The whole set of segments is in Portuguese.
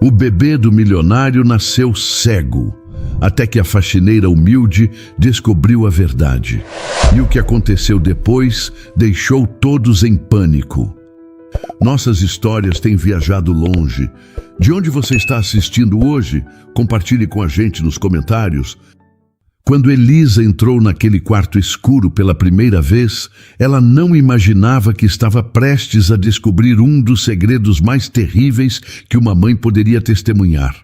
O bebê do milionário nasceu cego, até que a faxineira humilde descobriu a verdade. E o que aconteceu depois deixou todos em pânico. Nossas histórias têm viajado longe. De onde você está assistindo hoje? Compartilhe com a gente nos comentários. Quando Elisa entrou naquele quarto escuro pela primeira vez, ela não imaginava que estava prestes a descobrir um dos segredos mais terríveis que uma mãe poderia testemunhar.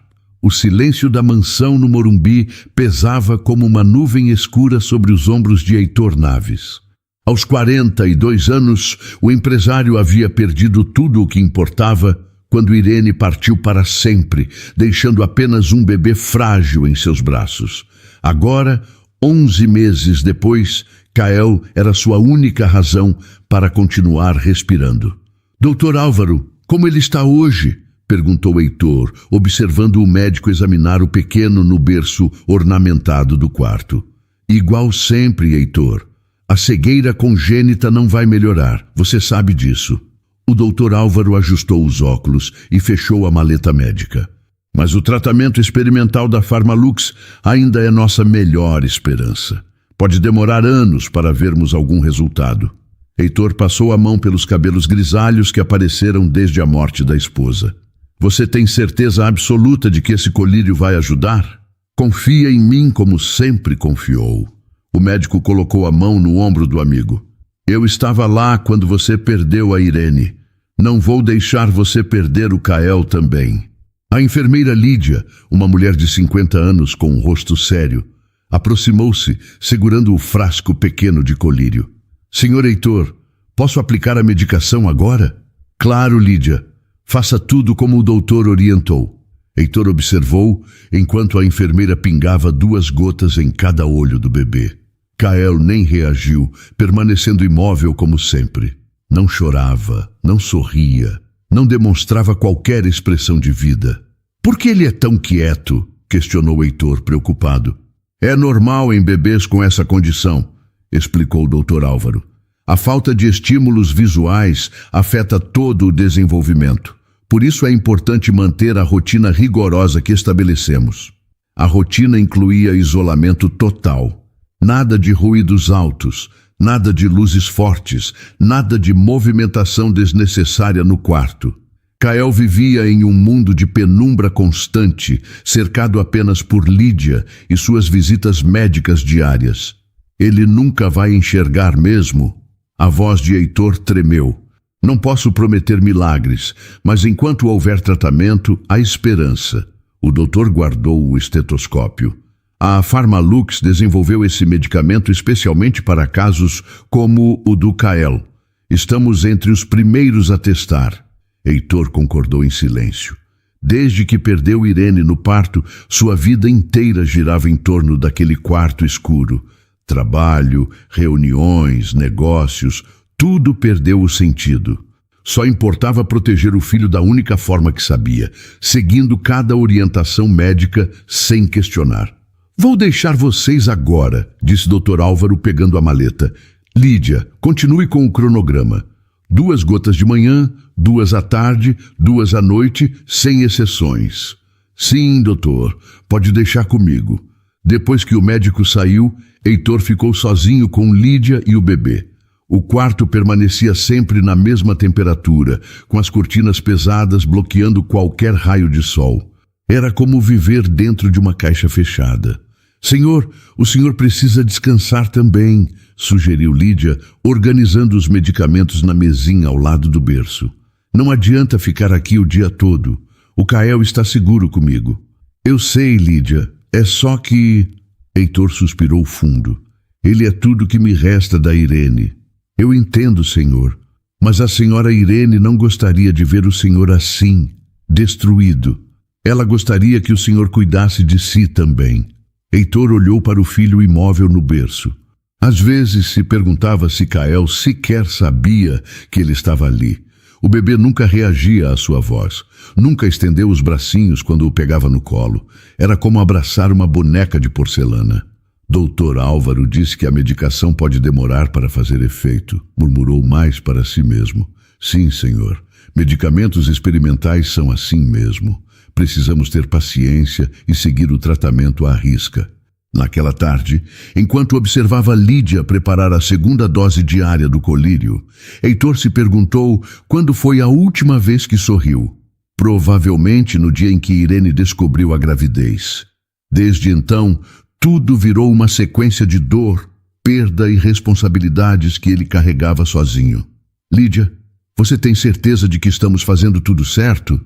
O silêncio da mansão no Morumbi pesava como uma nuvem escura sobre os ombros de Heitor Naves. Aos 42 anos, o empresário havia perdido tudo o que importava quando Irene partiu para sempre, deixando apenas um bebê frágil em seus braços. Agora, 11 meses depois, Kael era sua única razão para continuar respirando. Doutor Álvaro, como ele está hoje? Perguntou Heitor, observando o médico examinar o pequeno no berço ornamentado do quarto. Igual sempre, Heitor. A cegueira congênita não vai melhorar, você sabe disso. O doutor Álvaro ajustou os óculos e fechou a maleta médica. Mas o tratamento experimental da Pharmalux ainda é nossa melhor esperança. Pode demorar anos para vermos algum resultado. Heitor passou a mão pelos cabelos grisalhos que apareceram desde a morte da esposa. Você tem certeza absoluta de que esse colírio vai ajudar? Confia em mim como sempre confiou. O médico colocou a mão no ombro do amigo. Eu estava lá quando você perdeu a Irene. Não vou deixar você perder o Kael também. A enfermeira Lídia, uma mulher de 50 anos com um rosto sério, aproximou-se, segurando o frasco pequeno de colírio. Senhor Heitor, posso aplicar a medicação agora? Claro, Lídia. Faça tudo como o doutor orientou. Heitor observou enquanto a enfermeira pingava 2 gotas em cada olho do bebê. Kael nem reagiu, permanecendo imóvel como sempre. Não chorava, não sorria, não demonstrava qualquer expressão de vida. Por que ele é tão quieto? Questionou Heitor, preocupado. É normal em bebês com essa condição, explicou o Dr. Álvaro. A falta de estímulos visuais afeta todo o desenvolvimento. Por isso é importante manter a rotina rigorosa que estabelecemos. A rotina incluía isolamento total. Nada de ruídos altos, nada de luzes fortes, nada de movimentação desnecessária no quarto. Kael vivia em um mundo de penumbra constante, cercado apenas por Lídia e suas visitas médicas diárias. Ele nunca vai enxergar mesmo? A voz de Heitor tremeu. Não posso prometer milagres, mas enquanto houver tratamento, há esperança. O doutor guardou o estetoscópio. A Pharmalux desenvolveu esse medicamento especialmente para casos como o do Kael. Estamos entre os primeiros a testar. Heitor concordou em silêncio. Desde que perdeu Irene no parto, sua vida inteira girava em torno daquele quarto escuro. Trabalho, reuniões, negócios, tudo perdeu o sentido. Só importava proteger o filho da única forma que sabia, seguindo cada orientação médica sem questionar. Vou deixar vocês agora, disse Dr. Álvaro pegando a maleta. Lídia, continue com o cronograma. 2 gotas de manhã, 2 à tarde, 2 à noite, sem exceções. Sim, doutor, pode deixar comigo. Depois que o médico saiu, Heitor ficou sozinho com Lídia e o bebê. O quarto permanecia sempre na mesma temperatura, com as cortinas pesadas bloqueando qualquer raio de sol. Era como viver dentro de uma caixa fechada. Senhor, o senhor precisa descansar também, sugeriu Lídia, organizando os medicamentos na mesinha ao lado do berço. Não adianta ficar aqui o dia todo. O Kael está seguro comigo. Eu sei, Lídia, é só que... Heitor suspirou fundo. Ele é tudo que me resta da Irene. Eu entendo, senhor, mas a senhora Irene não gostaria de ver o senhor assim, destruído. Ela gostaria que o senhor cuidasse de si também. Heitor olhou para o filho imóvel no berço. Às vezes se perguntava se Kael sequer sabia que ele estava ali. O bebê nunca reagia à sua voz. Nunca estendeu os bracinhos quando o pegava no colo. Era como abraçar uma boneca de porcelana. Dr. Álvaro disse que a medicação pode demorar para fazer efeito. Murmurou mais para si mesmo. Sim, senhor. Medicamentos experimentais são assim mesmo. Precisamos ter paciência e seguir o tratamento à risca. Naquela tarde, enquanto observava Lídia preparar a segunda dose diária do colírio, Heitor se perguntou quando foi a última vez que sorriu. Provavelmente no dia em que Irene descobriu a gravidez. Desde então, tudo virou uma sequência de dor, perda e responsabilidades que ele carregava sozinho. Lídia, você tem certeza de que estamos fazendo tudo certo?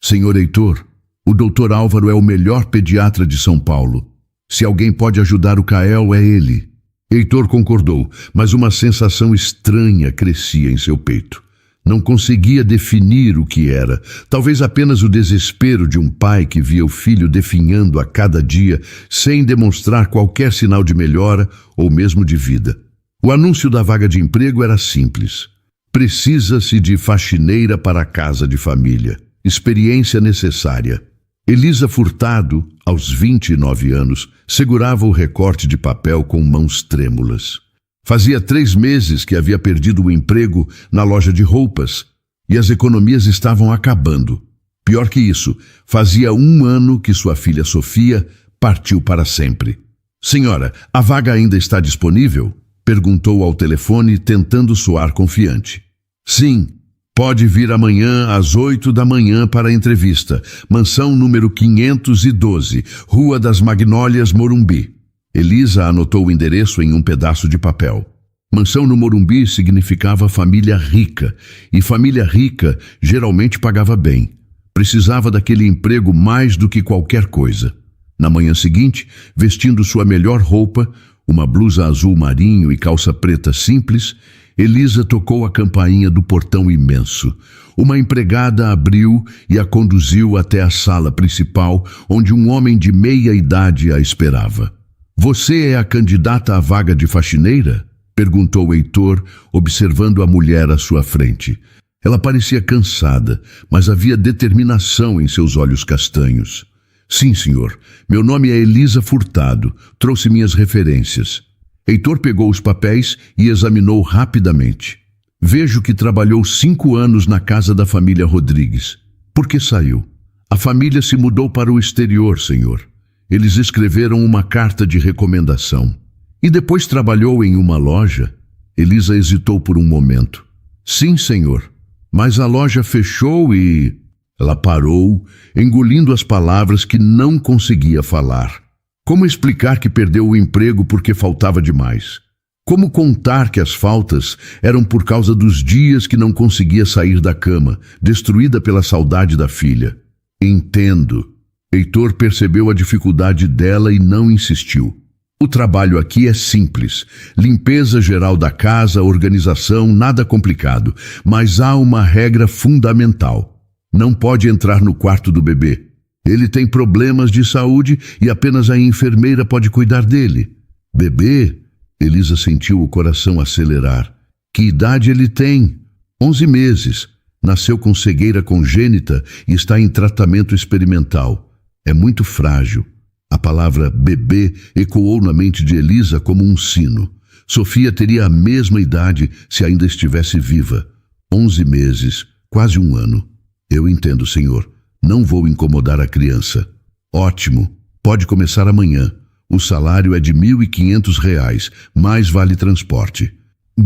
Senhor Heitor, o Dr. Álvaro é o melhor pediatra de São Paulo. Se alguém pode ajudar o Kael, é ele. Heitor concordou, mas uma sensação estranha crescia em seu peito. Não conseguia definir o que era. Talvez apenas o desespero de um pai que via o filho definhando a cada dia sem demonstrar qualquer sinal de melhora ou mesmo de vida. O anúncio da vaga de emprego era simples. Precisa-se de faxineira para a casa de família. Experiência necessária. Elisa Furtado, aos 29 anos, segurava o recorte de papel com mãos trêmulas. Fazia 3 meses que havia perdido o emprego na loja de roupas e as economias estavam acabando. Pior que isso, fazia 1 ano que sua filha Sofia partiu para sempre. Senhora, a vaga ainda está disponível? Perguntou ao telefone, tentando soar confiante. Sim. Pode vir amanhã às 8 da manhã para a entrevista. Mansão número 512, Rua das Magnólias, Morumbi. Elisa anotou o endereço em um pedaço de papel. Mansão no Morumbi significava família rica, e família rica geralmente pagava bem. Precisava daquele emprego mais do que qualquer coisa. Na manhã seguinte, vestindo sua melhor roupa, uma blusa azul marinho e calça preta simples, Elisa tocou a campainha do portão imenso. Uma empregada abriu e a conduziu até a sala principal, onde um homem de meia idade a esperava. Você é a candidata à vaga de faxineira? Perguntou Heitor, observando a mulher à sua frente. Ela parecia cansada, mas havia determinação em seus olhos castanhos. Sim, senhor. Meu nome é Elisa Furtado. Trouxe minhas referências. Heitor pegou os papéis e examinou rapidamente. Vejo que trabalhou 5 anos na casa da família Rodrigues. Por que saiu? A família se mudou para o exterior, senhor. Eles escreveram uma carta de recomendação. E depois trabalhou em uma loja? Elisa hesitou por um momento. Sim, senhor. Mas a loja fechou e... Ela parou, engolindo as palavras que não conseguia falar. Como explicar que perdeu o emprego porque faltava demais? Como contar que as faltas eram por causa dos dias que não conseguia sair da cama, destruída pela saudade da filha? Entendo. Heitor percebeu a dificuldade dela e não insistiu. O trabalho aqui é simples. Limpeza geral da casa, organização, nada complicado. Mas há uma regra fundamental. Não pode entrar no quarto do bebê. Ele tem problemas de saúde e apenas a enfermeira pode cuidar dele. Bebê? Elisa sentiu o coração acelerar. Que idade ele tem? 11 meses. Nasceu com cegueira congênita e está em tratamento experimental. É muito frágil. A palavra bebê ecoou na mente de Elisa como um sino. Sofia teria a mesma idade se ainda estivesse viva. 11 meses, quase 1 ano. Eu entendo, senhor. Não vou incomodar a criança. Ótimo. Pode começar amanhã. O salário é de R$ 1.500, mais vale transporte.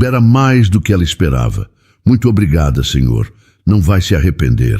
Era mais do que ela esperava. Muito obrigada, senhor. Não vai se arrepender.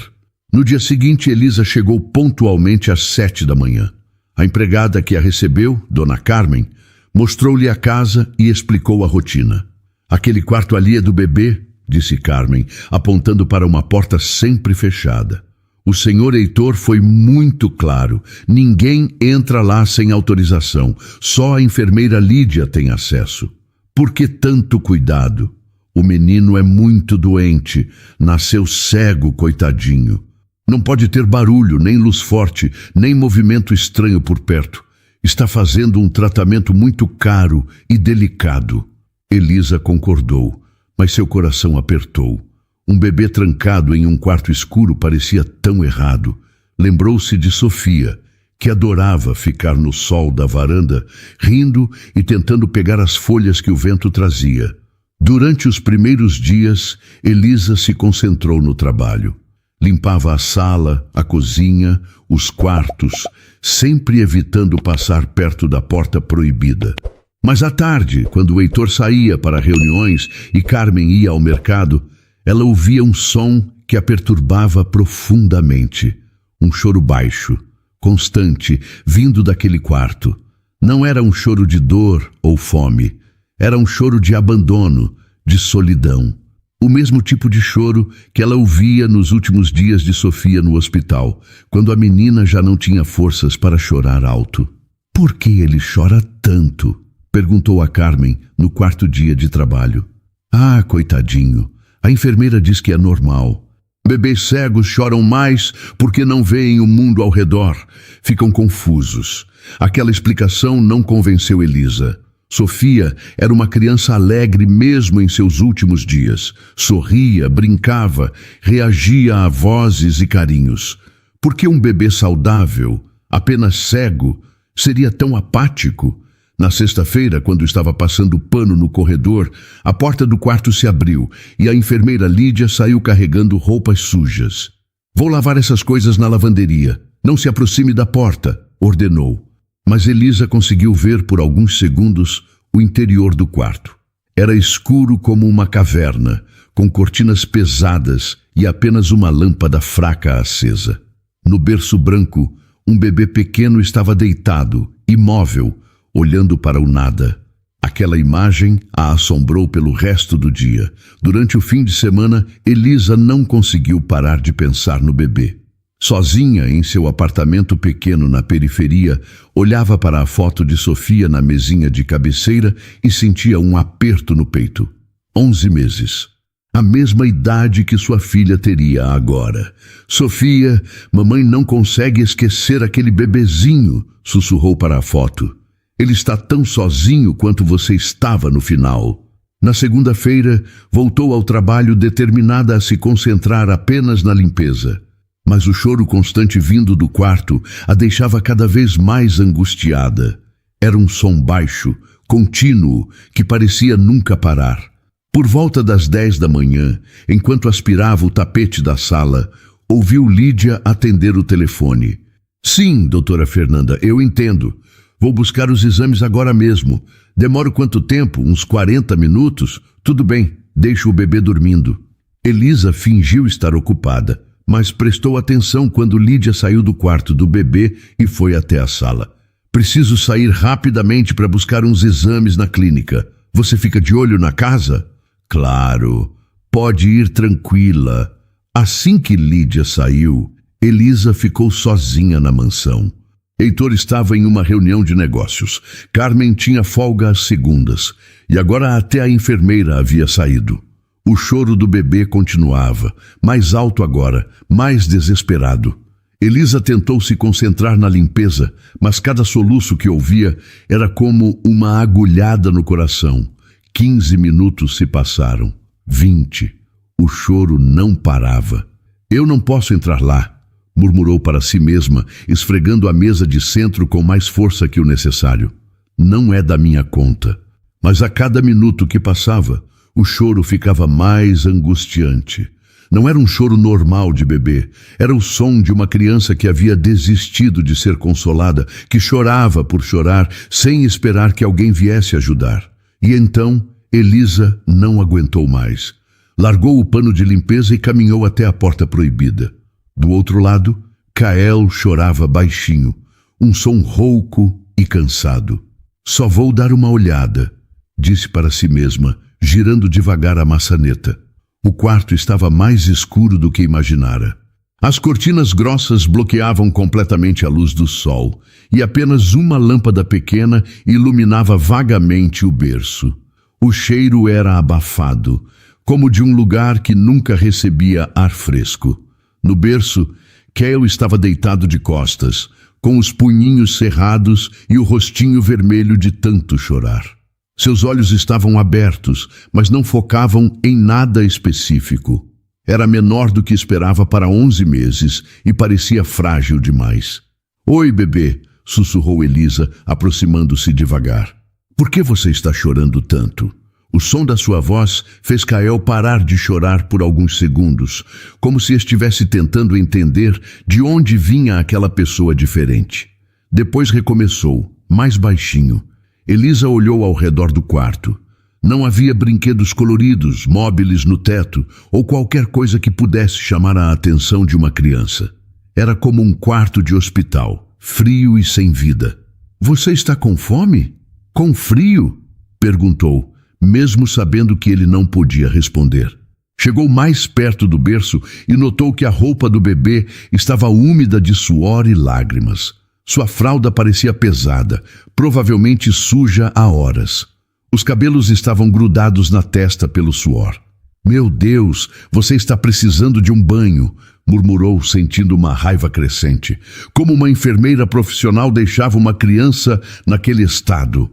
No dia seguinte, Elisa chegou pontualmente às 7 da manhã. A empregada que a recebeu, Dona Carmen, mostrou-lhe a casa e explicou a rotina. Aquele quarto ali é do bebê, disse Carmen, apontando para uma porta sempre fechada. O senhor Heitor foi muito claro. Ninguém entra lá sem autorização. Só a enfermeira Lídia tem acesso. Por que tanto cuidado? O menino é muito doente. Nasceu cego, coitadinho. Não pode ter barulho, nem luz forte, nem movimento estranho por perto. Está fazendo um tratamento muito caro e delicado. Elisa concordou, mas seu coração apertou. Um bebê trancado em um quarto escuro parecia tão errado. Lembrou-se de Sofia, que adorava ficar no sol da varanda, rindo e tentando pegar as folhas que o vento trazia. Durante os primeiros dias, Elisa se concentrou no trabalho. Limpava a sala, a cozinha, os quartos, sempre evitando passar perto da porta proibida. Mas à tarde, quando o Heitor saía para reuniões e Carmen ia ao mercado, ela ouvia um som que a perturbava profundamente. Um choro baixo, constante, vindo daquele quarto. Não era um choro de dor ou fome. Era um choro de abandono, de solidão. O mesmo tipo de choro que ela ouvia nos últimos dias de Sofia no hospital, quando a menina já não tinha forças para chorar alto. «Por que ele chora tanto?» perguntou a Carmen no quarto dia de trabalho. «Ah, coitadinho, a enfermeira diz que é normal. Bebês cegos choram mais porque não veem o mundo ao redor. Ficam confusos. Aquela explicação não convenceu Elisa. Sofia era uma criança alegre mesmo em seus últimos dias. Sorria, brincava, reagia a vozes e carinhos. Por que um bebê saudável, apenas cego, seria tão apático? Na sexta-feira, quando estava passando pano no corredor, a porta do quarto se abriu e a enfermeira Lídia saiu carregando roupas sujas. «Vou lavar essas coisas na lavanderia. Não se aproxime da porta», ordenou. Mas Elisa conseguiu ver por alguns segundos o interior do quarto. Era escuro como uma caverna, com cortinas pesadas e apenas uma lâmpada fraca acesa. No berço branco, um bebê pequeno estava deitado, imóvel, olhando para o nada. Aquela imagem a assombrou pelo resto do dia. Durante o fim de semana, Elisa não conseguiu parar de pensar no bebê. Sozinha em seu apartamento pequeno na periferia, olhava para a foto de Sofia na mesinha de cabeceira e sentia um aperto no peito. 11 meses. A mesma idade que sua filha teria agora. «Sofia, mamãe não consegue esquecer aquele bebezinho», sussurrou para a foto. «Ele está tão sozinho quanto você estava no final». Na segunda-feira, voltou ao trabalho determinada a se concentrar apenas na limpeza. Mas o choro constante vindo do quarto a deixava cada vez mais angustiada. Era um som baixo, contínuo, que parecia nunca parar. Por volta das 10 da manhã, enquanto aspirava o tapete da sala, ouviu Lídia atender o telefone. «Sim, doutora Fernanda, eu entendo. Vou buscar os exames agora mesmo. Demoro quanto tempo? Uns 40 minutos? Tudo bem, deixo o bebê dormindo». Elisa fingiu estar ocupada, mas prestou atenção quando Lídia saiu do quarto do bebê e foi até a sala. «Preciso sair rapidamente para buscar uns exames na clínica. Você fica de olho na casa?» «Claro, pode ir tranquila». Assim que Lídia saiu, Elisa ficou sozinha na mansão. Heitor estava em uma reunião de negócios. Carmen tinha folga às segundas, e agora até a enfermeira havia saído. O choro do bebê continuava, mais alto agora, mais desesperado. Elisa tentou se concentrar na limpeza, mas cada soluço que ouvia era como uma agulhada no coração. 15 minutos se passaram, 20. O choro não parava. «Eu não posso entrar lá», murmurou para si mesma, esfregando a mesa de centro com mais força que o necessário. «Não é da minha conta». Mas a cada minuto que passava, o choro ficava mais angustiante. Não era um choro normal de bebê, era o som de uma criança que havia desistido de ser consolada, que chorava por chorar, sem esperar que alguém viesse ajudar. E então, Elisa não aguentou mais. Largou o pano de limpeza e caminhou até a porta proibida. Do outro lado, Kael chorava baixinho, um som rouco e cansado. «Só vou dar uma olhada», disse para si mesma, girando devagar a maçaneta. O quarto estava mais escuro do que imaginara. As cortinas grossas bloqueavam completamente a luz do sol, e apenas uma lâmpada pequena iluminava vagamente o berço. O cheiro era abafado, como de um lugar que nunca recebia ar fresco. No berço, Kael estava deitado de costas, com os punhinhos cerrados e o rostinho vermelho de tanto chorar. Seus olhos estavam abertos, mas não focavam em nada específico. Era menor do que esperava para 11 meses e parecia frágil demais. «Oi, bebê», sussurrou Elisa, aproximando-se devagar. «Por que você está chorando tanto?» O som da sua voz fez Kael parar de chorar por alguns segundos, como se estivesse tentando entender de onde vinha aquela pessoa diferente. Depois recomeçou, mais baixinho. Elisa olhou ao redor do quarto. Não havia brinquedos coloridos, móveis no teto ou qualquer coisa que pudesse chamar a atenção de uma criança. Era como um quarto de hospital, frio e sem vida. "Você está com fome? Com frio?" perguntou, mesmo sabendo que ele não podia responder. Chegou mais perto do berço e notou que a roupa do bebê estava úmida de suor e lágrimas. Sua fralda parecia pesada, provavelmente suja há horas. Os cabelos estavam grudados na testa pelo suor. "Meu Deus, você está precisando de um banho", murmurou, sentindo uma raiva crescente. Como uma enfermeira profissional deixava uma criança naquele estado?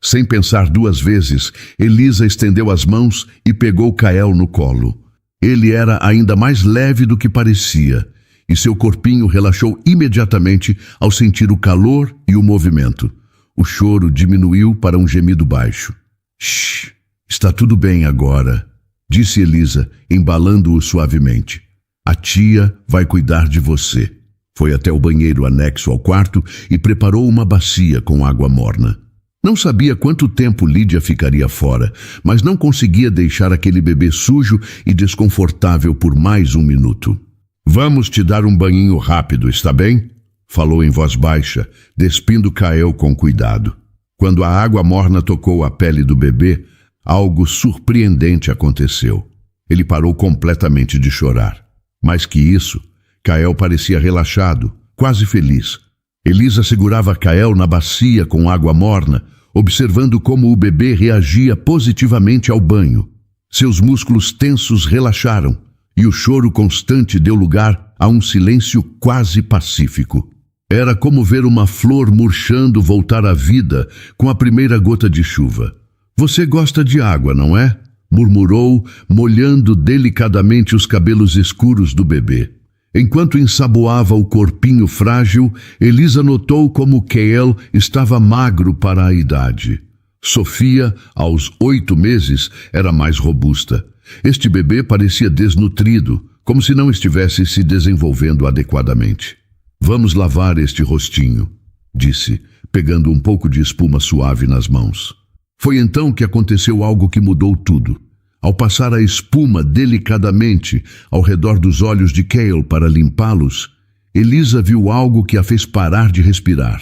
Sem pensar duas vezes, Elisa estendeu as mãos e pegou Kael no colo. Ele era ainda mais leve do que parecia, e seu corpinho relaxou imediatamente ao sentir o calor e o movimento. O choro diminuiu para um gemido baixo. "Shh, está tudo bem agora", disse Elisa, embalando-o suavemente. "A tia vai cuidar de você." Foi até o banheiro anexo ao quarto e preparou uma bacia com água morna. Não sabia quanto tempo Lídia ficaria fora, mas não conseguia deixar aquele bebê sujo e desconfortável por mais um minuto. "Vamos te dar um banhinho rápido, está bem?" falou em voz baixa, despindo Kael com cuidado. Quando a água morna tocou a pele do bebê, algo surpreendente aconteceu. Ele parou completamente de chorar. Mais que isso, Kael parecia relaxado, quase feliz. Elisa segurava Kael na bacia com água morna, observando como o bebê reagia positivamente ao banho. Seus músculos tensos relaxaram e o choro constante deu lugar a um silêncio quase pacífico. Era como ver uma flor murchando voltar à vida com a primeira gota de chuva. "Você gosta de água, não é?" murmurou, molhando delicadamente os cabelos escuros do bebê. Enquanto ensaboava o corpinho frágil, Elisa notou como Kael estava magro para a idade. Sofia, aos 8 meses, era mais robusta. Este bebê parecia desnutrido, como se não estivesse se desenvolvendo adequadamente. "Vamos lavar este rostinho", disse, pegando um pouco de espuma suave nas mãos. Foi então que aconteceu algo que mudou tudo. Ao passar a espuma delicadamente ao redor dos olhos de Kael para limpá-los, Elisa viu algo que a fez parar de respirar.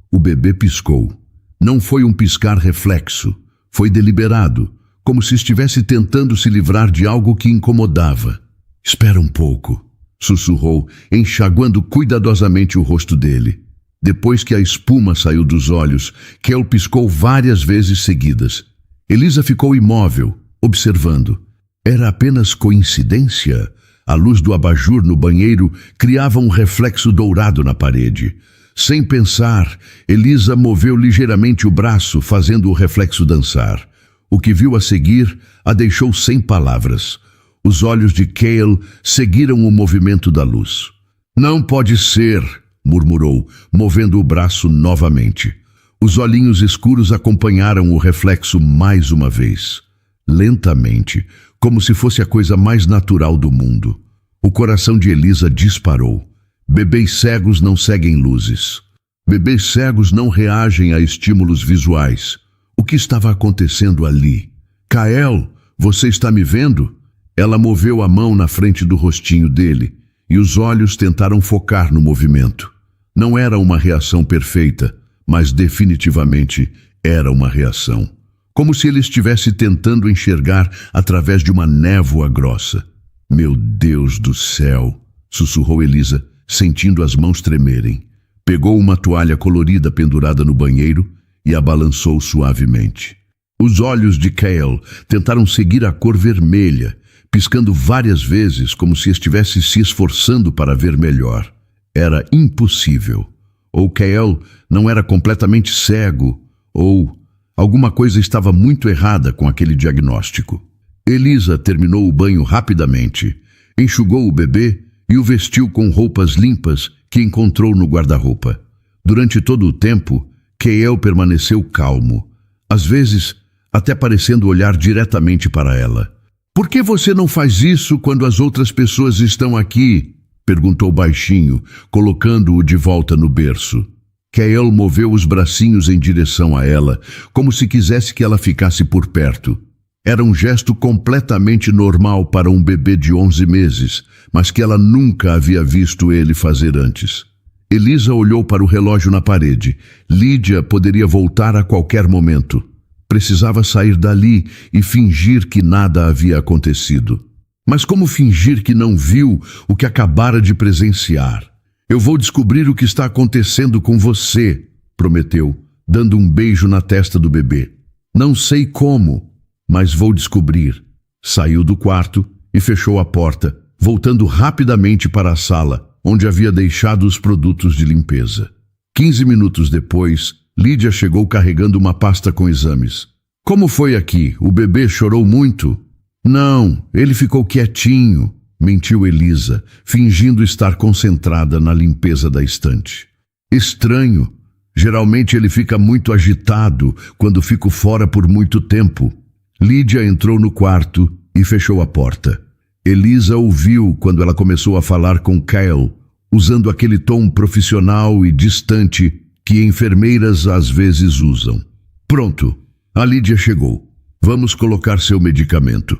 O bebê piscou. Não foi um piscar reflexo, foi deliberado, como se estivesse tentando se livrar de algo que incomodava. "Espera um pouco", sussurrou, enxaguando cuidadosamente o rosto dele. Depois que a espuma saiu dos olhos, Kael piscou várias vezes seguidas. Elisa ficou imóvel, observando. Era apenas coincidência? A luz do abajur no banheiro criava um reflexo dourado na parede. Sem pensar, Elisa moveu ligeiramente o braço, fazendo o reflexo dançar. O que viu a seguir a deixou sem palavras. Os olhos de Kael seguiram o movimento da luz. "Não pode ser", murmurou, movendo o braço novamente. Os olhinhos escuros acompanharam o reflexo mais uma vez. Lentamente, como se fosse a coisa mais natural do mundo. O coração de Elisa disparou. Bebês cegos não seguem luzes. Bebês cegos não reagem a estímulos visuais. O que estava acontecendo ali? "Kael, você está me vendo?" Ela moveu a mão na frente do rostinho dele, e os olhos tentaram focar no movimento. Não era uma reação perfeita, mas definitivamente era uma reação. Como se ele estivesse tentando enxergar através de uma névoa grossa. "Meu Deus do céu", sussurrou Elisa, sentindo as mãos tremerem. Pegou uma toalha colorida pendurada no banheiro e a balançou suavemente. Os olhos de Kael tentaram seguir a cor vermelha, piscando várias vezes como se estivesse se esforçando para ver melhor. Era impossível. Ou Kael não era completamente cego, ou alguma coisa estava muito errada com aquele diagnóstico. Elisa terminou o banho rapidamente, enxugou o bebê e o vestiu com roupas limpas que encontrou no guarda-roupa. Durante todo o tempo, Kael permaneceu calmo. Às vezes, até parecendo olhar diretamente para ela. "Por que você não faz isso quando as outras pessoas estão aqui?" perguntou baixinho, colocando-o de volta no berço. Kael moveu os bracinhos em direção a ela, como se quisesse que ela ficasse por perto. Era um gesto completamente normal para um bebê de 11 meses, mas que ela nunca havia visto ele fazer antes. Elisa olhou para o relógio na parede. Lídia poderia voltar a qualquer momento. Precisava sair dali e fingir que nada havia acontecido. Mas como fingir que não viu o que acabara de presenciar? "Eu vou descobrir o que está acontecendo com você", prometeu, dando um beijo na testa do bebê. "Não sei como, mas vou descobrir." Saiu do quarto e fechou a porta, voltando rapidamente para a sala, onde havia deixado os produtos de limpeza. 15 minutos depois, Lídia chegou carregando uma pasta com exames. "Como foi aqui? O bebê chorou muito?" "Não, ele ficou quietinho", mentiu Elisa, fingindo estar concentrada na limpeza da estante. "Estranho. Geralmente ele fica muito agitado quando fico fora por muito tempo." Lídia entrou no quarto e fechou a porta. Elisa ouviu quando ela começou a falar com Kael, usando aquele tom profissional e distante que enfermeiras às vezes usam. "Pronto, a Lídia chegou. Vamos colocar seu medicamento."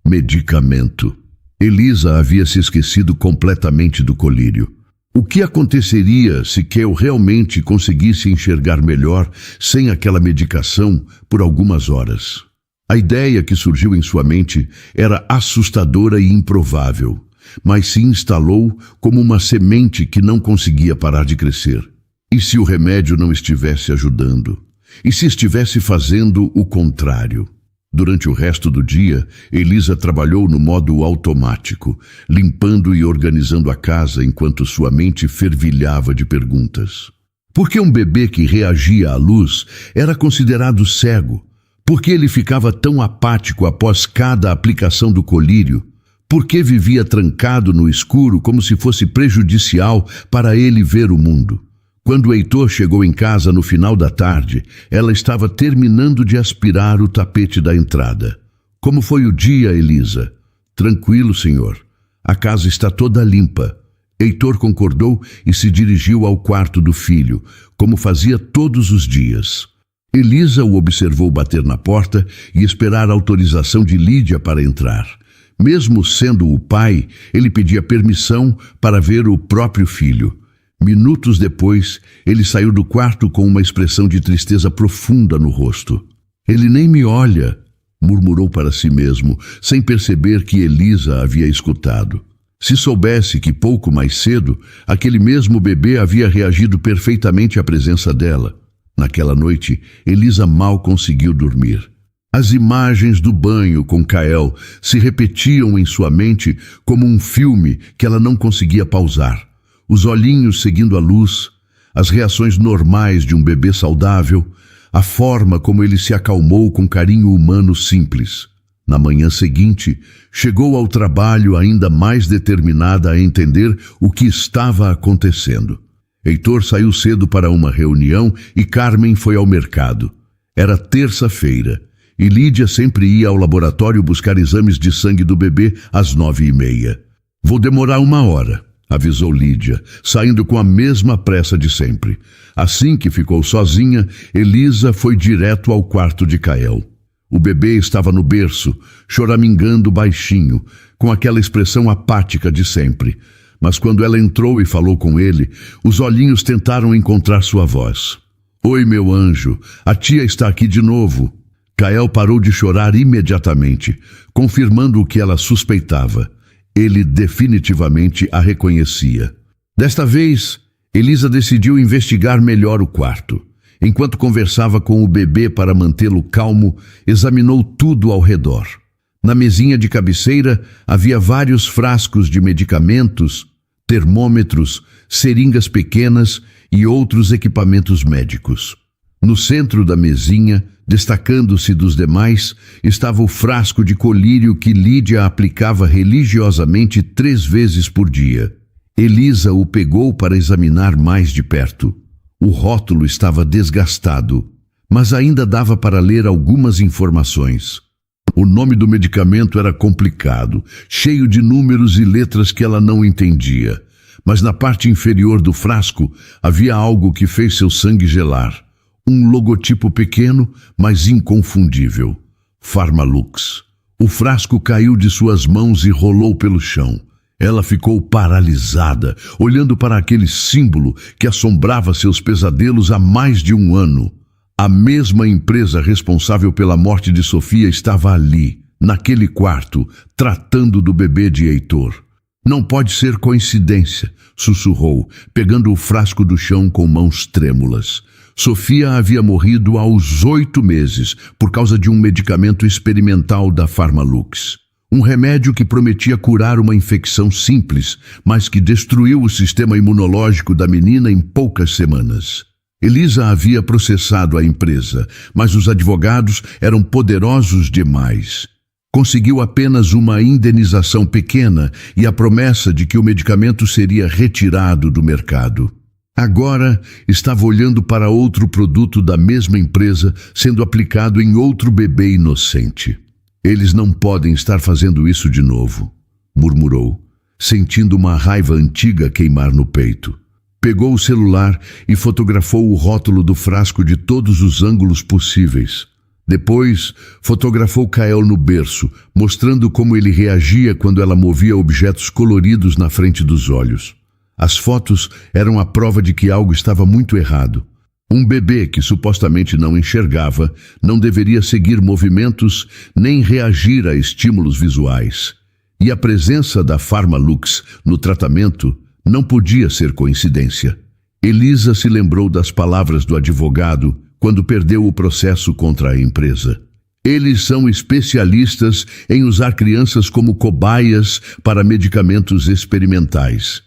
Medicamento. Elisa havia se esquecido completamente do colírio. O que aconteceria se Kael realmente conseguisse enxergar melhor sem aquela medicação por algumas horas? A ideia que surgiu em sua mente era assustadora e improvável, mas se instalou como uma semente que não conseguia parar de crescer. E se o remédio não estivesse ajudando? E se estivesse fazendo o contrário? Durante o resto do dia, Elisa trabalhou no modo automático, limpando e organizando a casa enquanto sua mente fervilhava de perguntas. Por que um bebê que reagia à luz era considerado cego? Por que ele ficava tão apático após cada aplicação do colírio? Por que vivia trancado no escuro como se fosse prejudicial para ele ver o mundo? Quando Heitor chegou em casa no final da tarde, ela estava terminando de aspirar o tapete da entrada. "Como foi o dia, Elisa?" "Tranquilo, senhor. A casa está toda limpa." Heitor concordou e se dirigiu ao quarto do filho, como fazia todos os dias. Elisa o observou bater na porta e esperar a autorização de Lídia para entrar. Mesmo sendo o pai, ele pedia permissão para ver o próprio filho. Minutos depois, ele saiu do quarto com uma expressão de tristeza profunda no rosto. "Ele nem me olha", murmurou para si mesmo, sem perceber que Elisa havia escutado. Se soubesse que pouco mais cedo, aquele mesmo bebê havia reagido perfeitamente à presença dela. Naquela noite, Elisa mal conseguiu dormir. As imagens do banho com Kael se repetiam em sua mente como um filme que ela não conseguia pausar. Os olhinhos seguindo a luz, as reações normais de um bebê saudável, a forma como ele se acalmou com carinho humano simples. Na manhã seguinte, chegou ao trabalho ainda mais determinada a entender o que estava acontecendo. Heitor saiu cedo para uma reunião e Carmen foi ao mercado. Era terça-feira e Lídia sempre ia ao laboratório buscar exames de sangue do bebê às 9h30. "Vou demorar 1 hora", avisou Lídia, saindo com a mesma pressa de sempre. Assim que ficou sozinha, Elisa foi direto ao quarto de Kael. O bebê estava no berço, choramingando baixinho, com aquela expressão apática de sempre. Mas quando ela entrou e falou com ele, os olhinhos tentaram encontrar sua voz. "Oi, meu anjo, a tia está aqui de novo." Kael parou de chorar imediatamente, confirmando o que ela suspeitava. Ele definitivamente a reconhecia. Desta vez, Elisa decidiu investigar melhor o quarto. Enquanto conversava com o bebê para mantê-lo calmo, examinou tudo ao redor. Na mesinha de cabeceira havia vários frascos de medicamentos, termômetros, seringas pequenas e outros equipamentos médicos. No centro da mesinha, destacando-se dos demais, estava o frasco de colírio que Lídia aplicava religiosamente 3 vezes por dia. Elisa o pegou para examinar mais de perto. O rótulo estava desgastado. mas ainda dava para ler algumas informações. O nome do medicamento era complicado, cheio de números e letras que ela não entendia. Mas na parte inferior do frasco havia algo que fez seu sangue gelar. Um logotipo pequeno, mas inconfundível. Pharmalux. O frasco caiu de suas mãos e rolou pelo chão. Ela ficou paralisada, olhando para aquele símbolo que assombrava seus pesadelos há mais de um ano. A mesma empresa responsável pela morte de Sofia estava ali, naquele quarto, tratando do bebê de Heitor. Não pode ser coincidência, sussurrou, pegando o frasco do chão com mãos trêmulas. Sofia havia morrido aos 8 meses por causa de um medicamento experimental da Pharmalux. Um remédio que prometia curar uma infecção simples, mas que destruiu o sistema imunológico da menina em poucas semanas. Elisa havia processado a empresa, mas os advogados eram poderosos demais. Conseguiu apenas uma indenização pequena e a promessa de que o medicamento seria retirado do mercado. Agora estava olhando para outro produto da mesma empresa sendo aplicado em outro bebê inocente. Eles não podem estar fazendo isso de novo, murmurou, sentindo uma raiva antiga queimar no peito. Pegou o celular e fotografou o rótulo do frasco de todos os ângulos possíveis. Depois, fotografou Kael no berço, mostrando como ele reagia quando ela movia objetos coloridos na frente dos olhos. As fotos eram a prova de que algo estava muito errado. Um bebê que supostamente não enxergava não deveria seguir movimentos nem reagir a estímulos visuais. E a presença da Pharmalux no tratamento não podia ser coincidência. Elisa se lembrou das palavras do advogado quando perdeu o processo contra a empresa. Eles são especialistas em usar crianças como cobaias para medicamentos experimentais.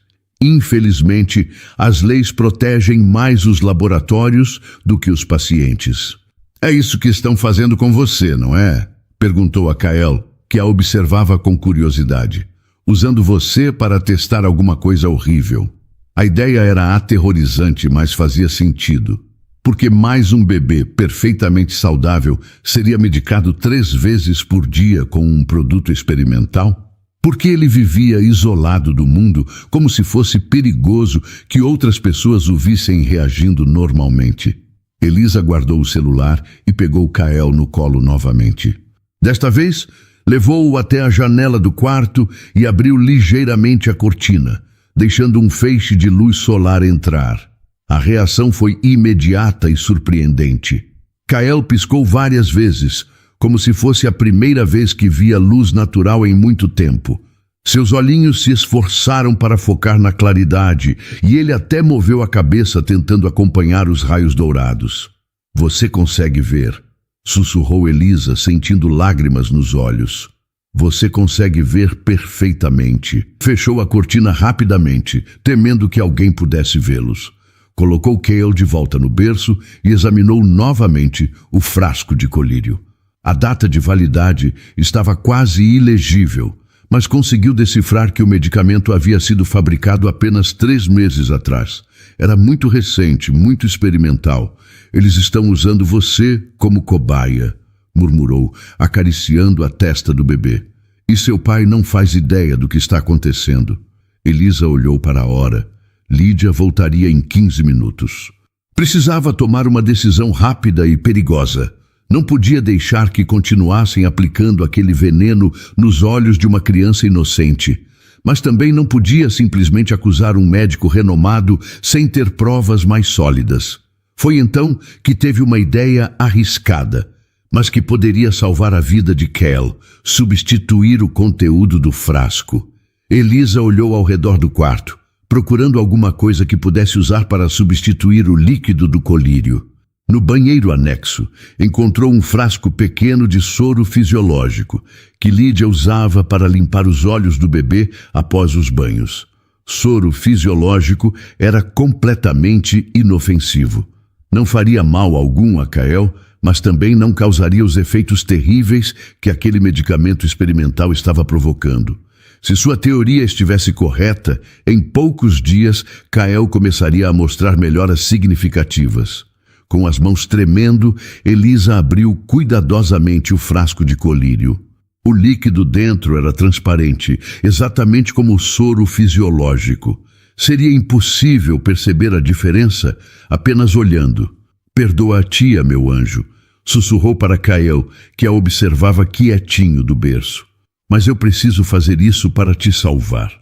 Infelizmente, as leis protegem mais os laboratórios do que os pacientes. É isso que estão fazendo com você, não é? Perguntou a Kael, que a observava com curiosidade. Usando você para testar alguma coisa horrível. A ideia era aterrorizante, mas fazia sentido. Porque mais um bebê perfeitamente saudável seria medicado 3 vezes por dia com um produto experimental? Porque ele vivia isolado do mundo, como se fosse perigoso que outras pessoas o vissem reagindo normalmente. Elisa guardou o celular e pegou Kael no colo novamente. Desta vez, levou-o até a janela do quarto e abriu ligeiramente a cortina, deixando um feixe de luz solar entrar. A reação foi imediata e surpreendente. Kael piscou várias vezes, como se fosse a primeira vez que via luz natural em muito tempo. Seus olhinhos se esforçaram para focar na claridade e ele até moveu a cabeça tentando acompanhar os raios dourados. Você consegue ver, sussurrou Elisa, sentindo lágrimas nos olhos. Você consegue ver perfeitamente. Fechou a cortina rapidamente, temendo que alguém pudesse vê-los. Colocou Kael de volta no berço e examinou novamente o frasco de colírio. A data de validade estava quase ilegível, mas conseguiu decifrar que o medicamento havia sido fabricado apenas 3 meses atrás. Era muito recente, muito experimental. Eles estão usando você como cobaia, murmurou, acariciando a testa do bebê. E seu pai não faz ideia do que está acontecendo. Elisa olhou para a hora. Lídia voltaria em 15 minutos. Precisava tomar uma decisão rápida e perigosa. Não podia deixar que continuassem aplicando aquele veneno nos olhos de uma criança inocente. Mas também não podia simplesmente acusar um médico renomado sem ter provas mais sólidas. Foi então que teve uma ideia arriscada, mas que poderia salvar a vida de Kael, substituir o conteúdo do frasco. Elisa olhou ao redor do quarto, procurando alguma coisa que pudesse usar para substituir o líquido do colírio. No banheiro anexo, encontrou um frasco pequeno de soro fisiológico, que Lídia usava para limpar os olhos do bebê após os banhos. Soro fisiológico era completamente inofensivo. Não faria mal algum a Kael, mas também não causaria os efeitos terríveis que aquele medicamento experimental estava provocando. Se sua teoria estivesse correta, em poucos dias, Kael começaria a mostrar melhoras significativas. Com as mãos tremendo, Elisa abriu cuidadosamente o frasco de colírio. O líquido dentro era transparente, exatamente como o soro fisiológico. Seria impossível perceber a diferença apenas olhando. "Perdoa a tia, meu anjo", sussurrou para Kael, que a observava quietinho do berço. "Mas eu preciso fazer isso para te salvar."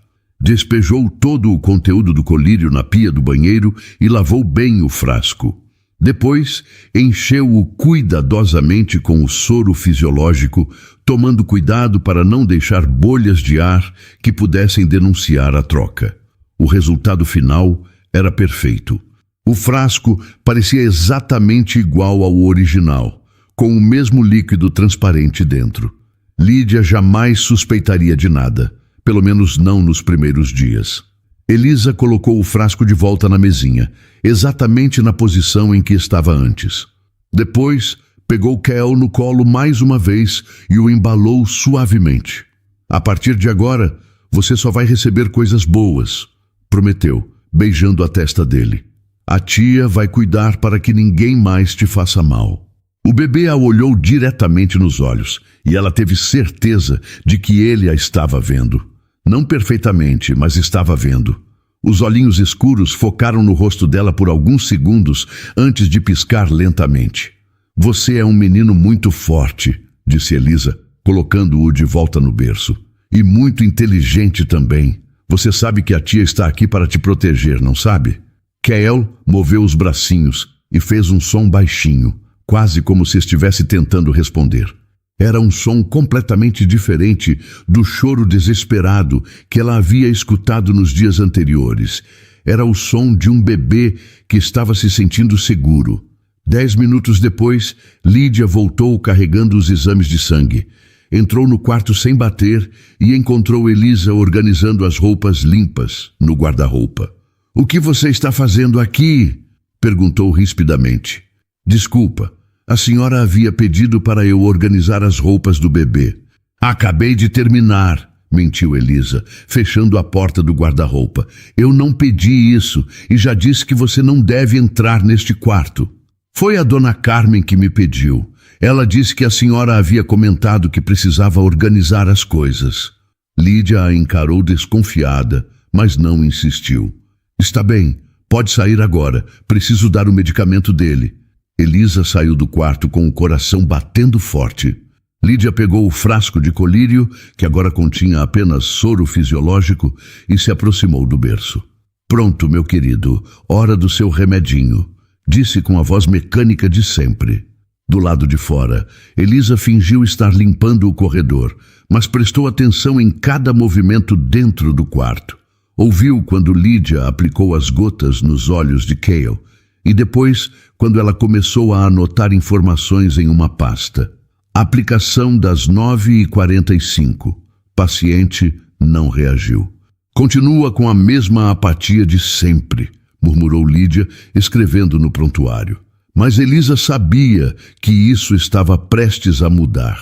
Despejou todo o conteúdo do colírio na pia do banheiro e lavou bem o frasco. Depois, encheu-o cuidadosamente com o soro fisiológico, tomando cuidado para não deixar bolhas de ar que pudessem denunciar a troca. O resultado final era perfeito. O frasco parecia exatamente igual ao original, com o mesmo líquido transparente dentro. Lídia jamais suspeitaria de nada, pelo menos não nos primeiros dias. Elisa colocou o frasco de volta na mesinha, exatamente na posição em que estava antes. Depois, pegou Kael no colo mais uma vez e o embalou suavemente. "A partir de agora, você só vai receber coisas boas", prometeu, beijando a testa dele. "A tia vai cuidar para que ninguém mais te faça mal." O bebê a olhou diretamente nos olhos e ela teve certeza de que ele a estava vendo. Não perfeitamente, mas estava vendo. Os olhinhos escuros focaram no rosto dela por alguns segundos antes de piscar lentamente. "Você é um menino muito forte", disse Elisa, colocando-o de volta no berço. "E muito inteligente também. Você sabe que a tia está aqui para te proteger, não sabe?" Kael moveu os bracinhos e fez um som baixinho, quase como se estivesse tentando responder. Era um som completamente diferente do choro desesperado que ela havia escutado nos dias anteriores. Era o som de um bebê que estava se sentindo seguro. 10 minutos depois, Lídia voltou carregando os exames de sangue. Entrou no quarto sem bater e encontrou Elisa organizando as roupas limpas no guarda-roupa. "O que você está fazendo aqui?" perguntou rispidamente. "Desculpa. A senhora havia pedido para eu organizar as roupas do bebê." "Acabei de terminar", mentiu Elisa, fechando a porta do guarda-roupa. "Eu não pedi isso e já disse que você não deve entrar neste quarto." "Foi a dona Carmen que me pediu. Ela disse que a senhora havia comentado que precisava organizar as coisas." Lídia a encarou desconfiada, mas não insistiu. "Está bem, pode sair agora. Preciso dar o medicamento dele." Elisa saiu do quarto com o coração batendo forte. Lídia pegou o frasco de colírio, que agora continha apenas soro fisiológico, e se aproximou do berço. "Pronto, meu querido, hora do seu remedinho", disse com a voz mecânica de sempre. Do lado de fora, Elisa fingiu estar limpando o corredor, mas prestou atenção em cada movimento dentro do quarto. Ouviu quando Lídia aplicou as gotas nos olhos de Kael, e depois, quando ela começou a anotar informações em uma pasta. Aplicação das 9h45. Paciente não reagiu. "Continua com a mesma apatia de sempre", murmurou Lídia, escrevendo no prontuário. Mas Elisa sabia que isso estava prestes a mudar.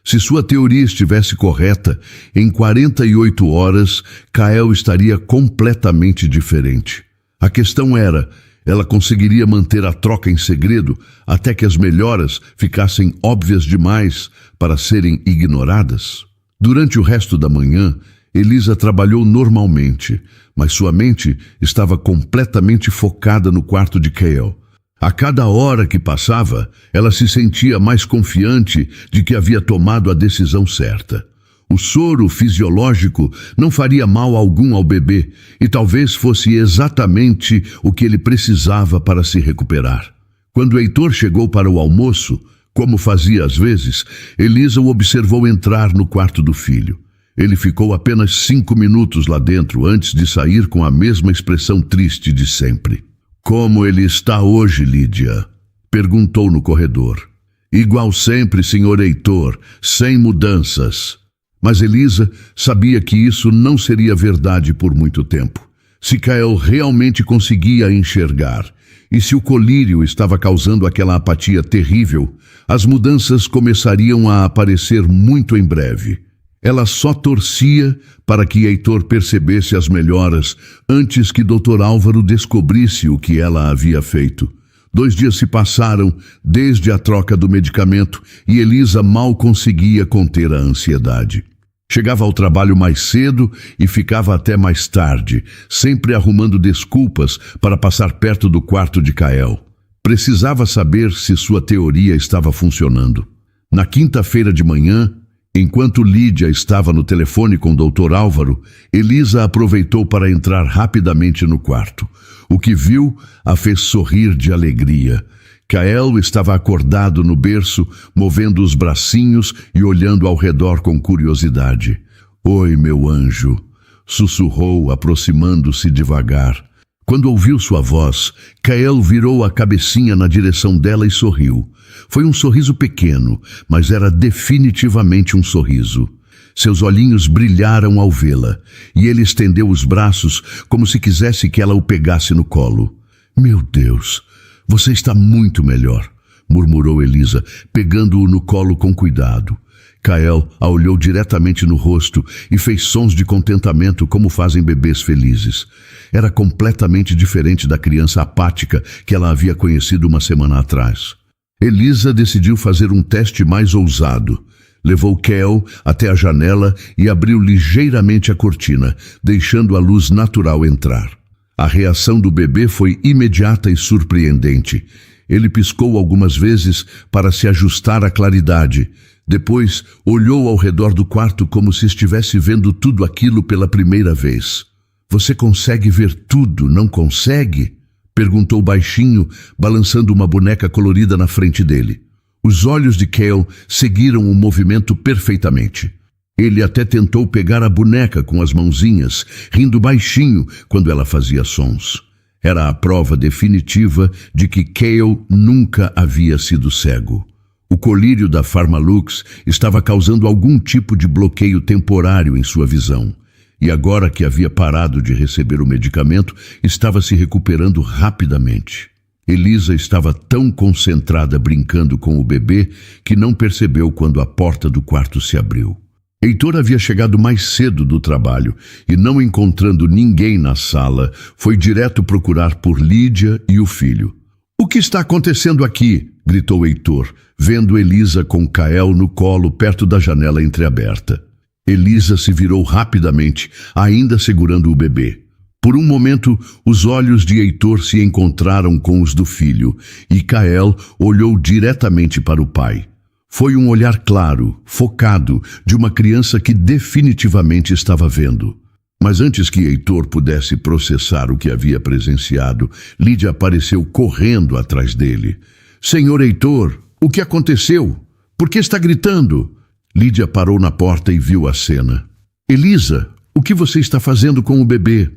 Se sua teoria estivesse correta, em 48 horas, Kael estaria completamente diferente. A questão era: ela conseguiria manter a troca em segredo até que as melhoras ficassem óbvias demais para serem ignoradas? Durante o resto da manhã, Elisa trabalhou normalmente, mas sua mente estava completamente focada no quarto de Kael. A cada hora que passava, ela se sentia mais confiante de que havia tomado a decisão certa. O soro fisiológico não faria mal algum ao bebê e talvez fosse exatamente o que ele precisava para se recuperar. Quando Heitor chegou para o almoço, como fazia às vezes, Elisa o observou entrar no quarto do filho. Ele ficou apenas 5 minutos lá dentro antes de sair com a mesma expressão triste de sempre. "Como ele está hoje, Lídia?" perguntou no corredor. "Igual sempre, senhor Heitor, sem mudanças." Mas Elisa sabia que isso não seria verdade por muito tempo. Se Kael realmente conseguia enxergar, e se o colírio estava causando aquela apatia terrível, as mudanças começariam a aparecer muito em breve. Ela só torcia para que Heitor percebesse as melhoras antes que Dr. Álvaro descobrisse o que ela havia feito. 2 dias se passaram desde a troca do medicamento e Elisa mal conseguia conter a ansiedade. Chegava ao trabalho mais cedo e ficava até mais tarde, sempre arrumando desculpas para passar perto do quarto de Kael. Precisava saber se sua teoria estava funcionando. Na quinta-feira de manhã, enquanto Lídia estava no telefone com o Dr. Álvaro, Elisa aproveitou para entrar rapidamente no quarto. O que viu a fez sorrir de alegria. Kael estava acordado no berço, movendo os bracinhos e olhando ao redor com curiosidade. "Oi, meu anjo", sussurrou, aproximando-se devagar. Quando ouviu sua voz, Kael virou a cabecinha na direção dela e sorriu. Foi um sorriso pequeno, mas era definitivamente um sorriso. Seus olhinhos brilharam ao vê-la, e ele estendeu os braços como se quisesse que ela o pegasse no colo. "Meu Deus, você está muito melhor", murmurou Elisa, pegando-o no colo com cuidado. Kael a olhou diretamente no rosto e fez sons de contentamento como fazem bebês felizes. Era completamente diferente da criança apática que ela havia conhecido uma semana atrás. Elisa decidiu fazer um teste mais ousado. Levou Kael até a janela e abriu ligeiramente a cortina, deixando a luz natural entrar. A reação do bebê foi imediata e surpreendente. Ele piscou algumas vezes para se ajustar à claridade. Depois, olhou ao redor do quarto como se estivesse vendo tudo aquilo pela primeira vez. "Você consegue ver tudo, não consegue?" perguntou baixinho, balançando uma boneca colorida na frente dele. Os olhos de Kael seguiram o movimento perfeitamente. Ele até tentou pegar a boneca com as mãozinhas, rindo baixinho quando ela fazia sons. Era a prova definitiva de que Kael nunca havia sido cego. O colírio da Pharmalux estava causando algum tipo de bloqueio temporário em sua visão. E agora que havia parado de receber o medicamento, estava se recuperando rapidamente. Elisa estava tão concentrada brincando com o bebê que não percebeu quando a porta do quarto se abriu. Heitor havia chegado mais cedo do trabalho e, não encontrando ninguém na sala, foi direto procurar por Lídia e o filho. "O que está acontecendo aqui?" gritou Heitor, vendo Elisa com Kael no colo perto da janela entreaberta. Elisa se virou rapidamente, ainda segurando o bebê. Por um momento, os olhos de Heitor se encontraram com os do filho, e Kael olhou diretamente para o pai. Foi um olhar claro, focado, de uma criança que definitivamente estava vendo. Mas antes que Heitor pudesse processar o que havia presenciado, Lídia apareceu correndo atrás dele. "Senhor Heitor, o que aconteceu? Por que está gritando?" Lídia parou na porta e viu a cena. "Elisa, o que você está fazendo com o bebê?"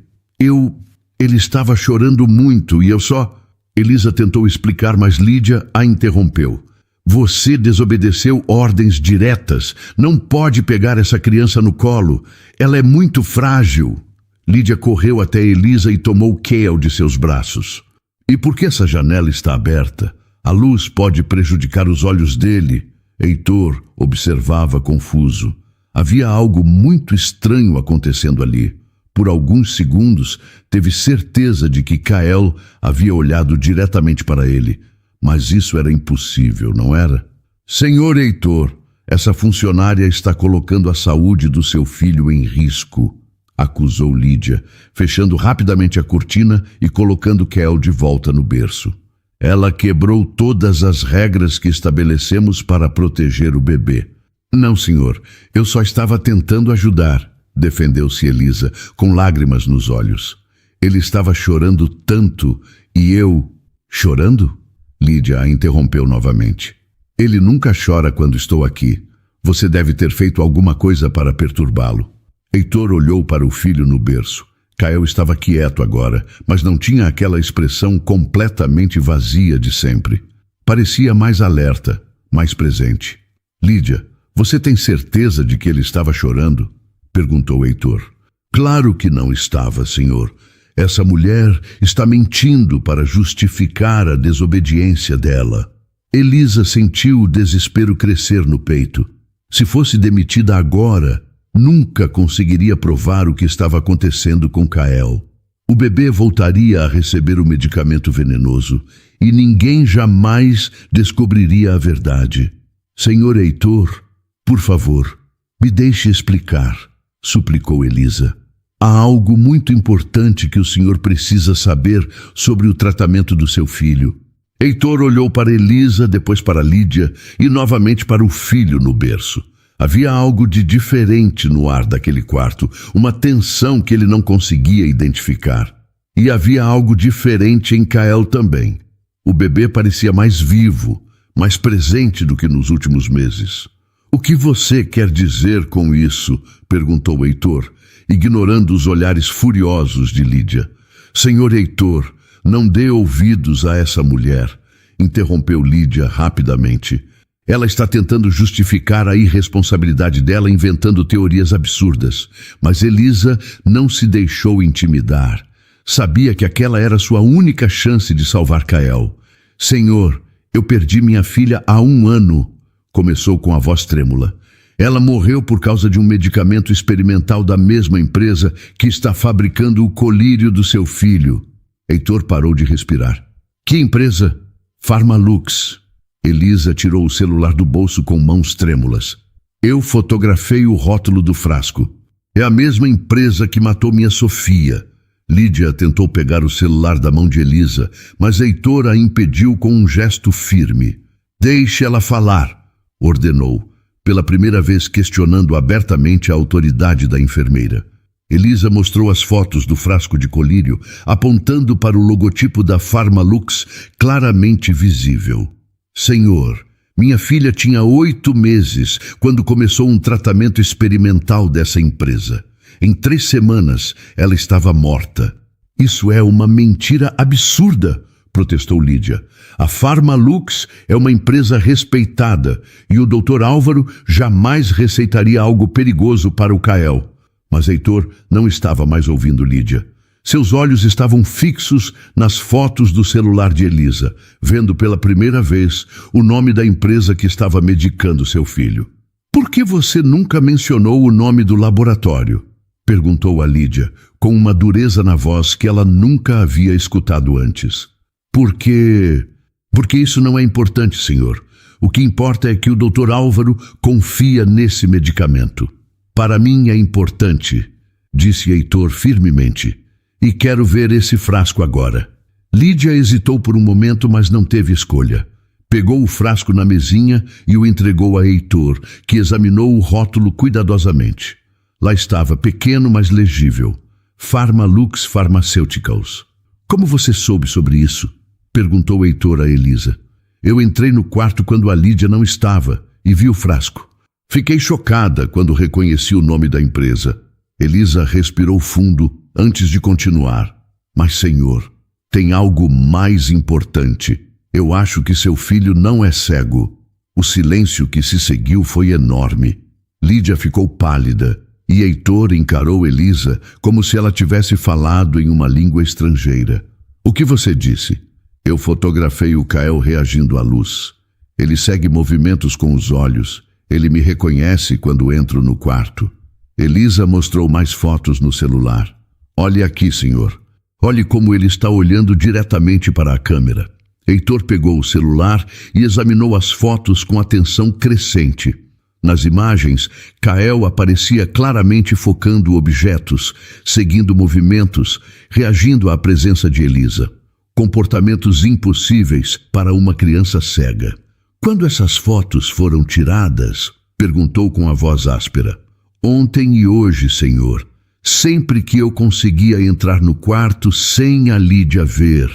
Ele estava chorando muito e eu só..." Elisa tentou explicar, mas Lídia a interrompeu. "Você desobedeceu ordens diretas. Não pode pegar essa criança no colo. Ela é muito frágil." Lídia correu até Elisa e tomou Kael de seus braços. "E por que essa janela está aberta? A luz pode prejudicar os olhos dele." Heitor observava confuso. Havia algo muito estranho acontecendo ali. Por alguns segundos, teve certeza de que Kael havia olhado diretamente para ele. Mas isso era impossível, não era? "Senhor Heitor, essa funcionária está colocando a saúde do seu filho em risco", acusou Lídia, fechando rapidamente a cortina e colocando Kael de volta no berço. "Ela quebrou todas as regras que estabelecemos para proteger o bebê." "Não, senhor, eu só estava tentando ajudar", defendeu-se Elisa, com lágrimas nos olhos. "Ele estava chorando tanto e eu..." "Chorando?" Lídia a interrompeu novamente. "Ele nunca chora quando estou aqui. Você deve ter feito alguma coisa para perturbá-lo." Heitor olhou para o filho no berço. Kael estava quieto agora, mas não tinha aquela expressão completamente vazia de sempre. Parecia mais alerta, mais presente. "Lídia, você tem certeza de que ele estava chorando?" perguntou Heitor. "Claro que não estava, senhor. Essa mulher está mentindo para justificar a desobediência dela." Elisa sentiu o desespero crescer no peito. Se fosse demitida agora, nunca conseguiria provar o que estava acontecendo com Kael. O bebê voltaria a receber o medicamento venenoso e ninguém jamais descobriria a verdade. Senhor Heitor, por favor, me deixe explicar, suplicou Elisa. Há algo muito importante que o senhor precisa saber sobre o tratamento do seu filho. Heitor olhou para Elisa, depois para Lídia e novamente para o filho no berço. Havia algo de diferente no ar daquele quarto, uma tensão que ele não conseguia identificar. E havia algo diferente em Kael também. O bebê parecia mais vivo, mais presente do que nos últimos meses. O que você quer dizer com isso? Perguntou Heitor, ignorando os olhares furiosos de Lídia. Senhor Heitor, não dê ouvidos a essa mulher, interrompeu Lídia rapidamente. Ela está tentando justificar a irresponsabilidade dela inventando teorias absurdas. Mas Elisa não se deixou intimidar. Sabia que aquela era sua única chance de salvar Kael. Senhor, eu perdi minha filha há 1 ano, começou com a voz trêmula. Ela morreu por causa de um medicamento experimental da mesma empresa que está fabricando o colírio do seu filho. Heitor parou de respirar. Que empresa? Pharmalux. Elisa tirou o celular do bolso com mãos trêmulas. Eu fotografei o rótulo do frasco. É a mesma empresa que matou minha Sofia. Lídia tentou pegar o celular da mão de Elisa, mas Heitor a impediu com um gesto firme. Deixe ela falar, ordenou, pela primeira vez questionando abertamente a autoridade da enfermeira. Elisa mostrou as fotos do frasco de colírio, apontando para o logotipo da Pharmalux claramente visível. Senhor, minha filha tinha 8 meses quando começou um tratamento experimental dessa empresa. Em 3 semanas, ela estava morta. Isso é uma mentira absurda, protestou Lídia. A Pharmalux é uma empresa respeitada e o Dr. Álvaro jamais receitaria algo perigoso para o Kael. Mas Heitor não estava mais ouvindo Lídia. Seus olhos estavam fixos nas fotos do celular de Elisa, vendo pela primeira vez o nome da empresa que estava medicando seu filho. Por que você nunca mencionou o nome do laboratório? Perguntou a Lídia, com uma dureza na voz que ela nunca havia escutado antes. Porque isso não é importante, senhor. O que importa é que o Dr. Álvaro confia nesse medicamento. Para mim é importante, disse Heitor firmemente. E quero ver esse frasco agora. Lídia hesitou por um momento, mas não teve escolha. Pegou o frasco na mesinha e o entregou a Heitor, que examinou o rótulo cuidadosamente. Lá estava, pequeno, mas legível. Pharmalux Pharmaceuticals. Como você soube sobre isso? Perguntou Heitor a Elisa. Eu entrei no quarto quando a Lídia não estava e vi o frasco. Fiquei chocada quando reconheci o nome da empresa. Elisa respirou fundo antes de continuar. Mas, senhor, tem algo mais importante. Eu acho que seu filho não é cego. O silêncio que se seguiu foi enorme. Lídia ficou pálida e Heitor encarou Elisa como se ela tivesse falado em uma língua estrangeira. O que você disse? Eu fotografei o Kael reagindo à luz. Ele segue movimentos com os olhos. Ele me reconhece quando entro no quarto. Elisa mostrou mais fotos no celular. Olhe aqui, senhor. Olhe como ele está olhando diretamente para a câmera. Heitor pegou o celular e examinou as fotos com atenção crescente. Nas imagens, Kael aparecia claramente focando objetos, seguindo movimentos, reagindo à presença de Elisa. Comportamentos impossíveis para uma criança cega. Quando essas fotos foram tiradas? Perguntou com a voz áspera. Ontem e hoje, senhor. Sempre que eu conseguia entrar no quarto sem a Lídia ver.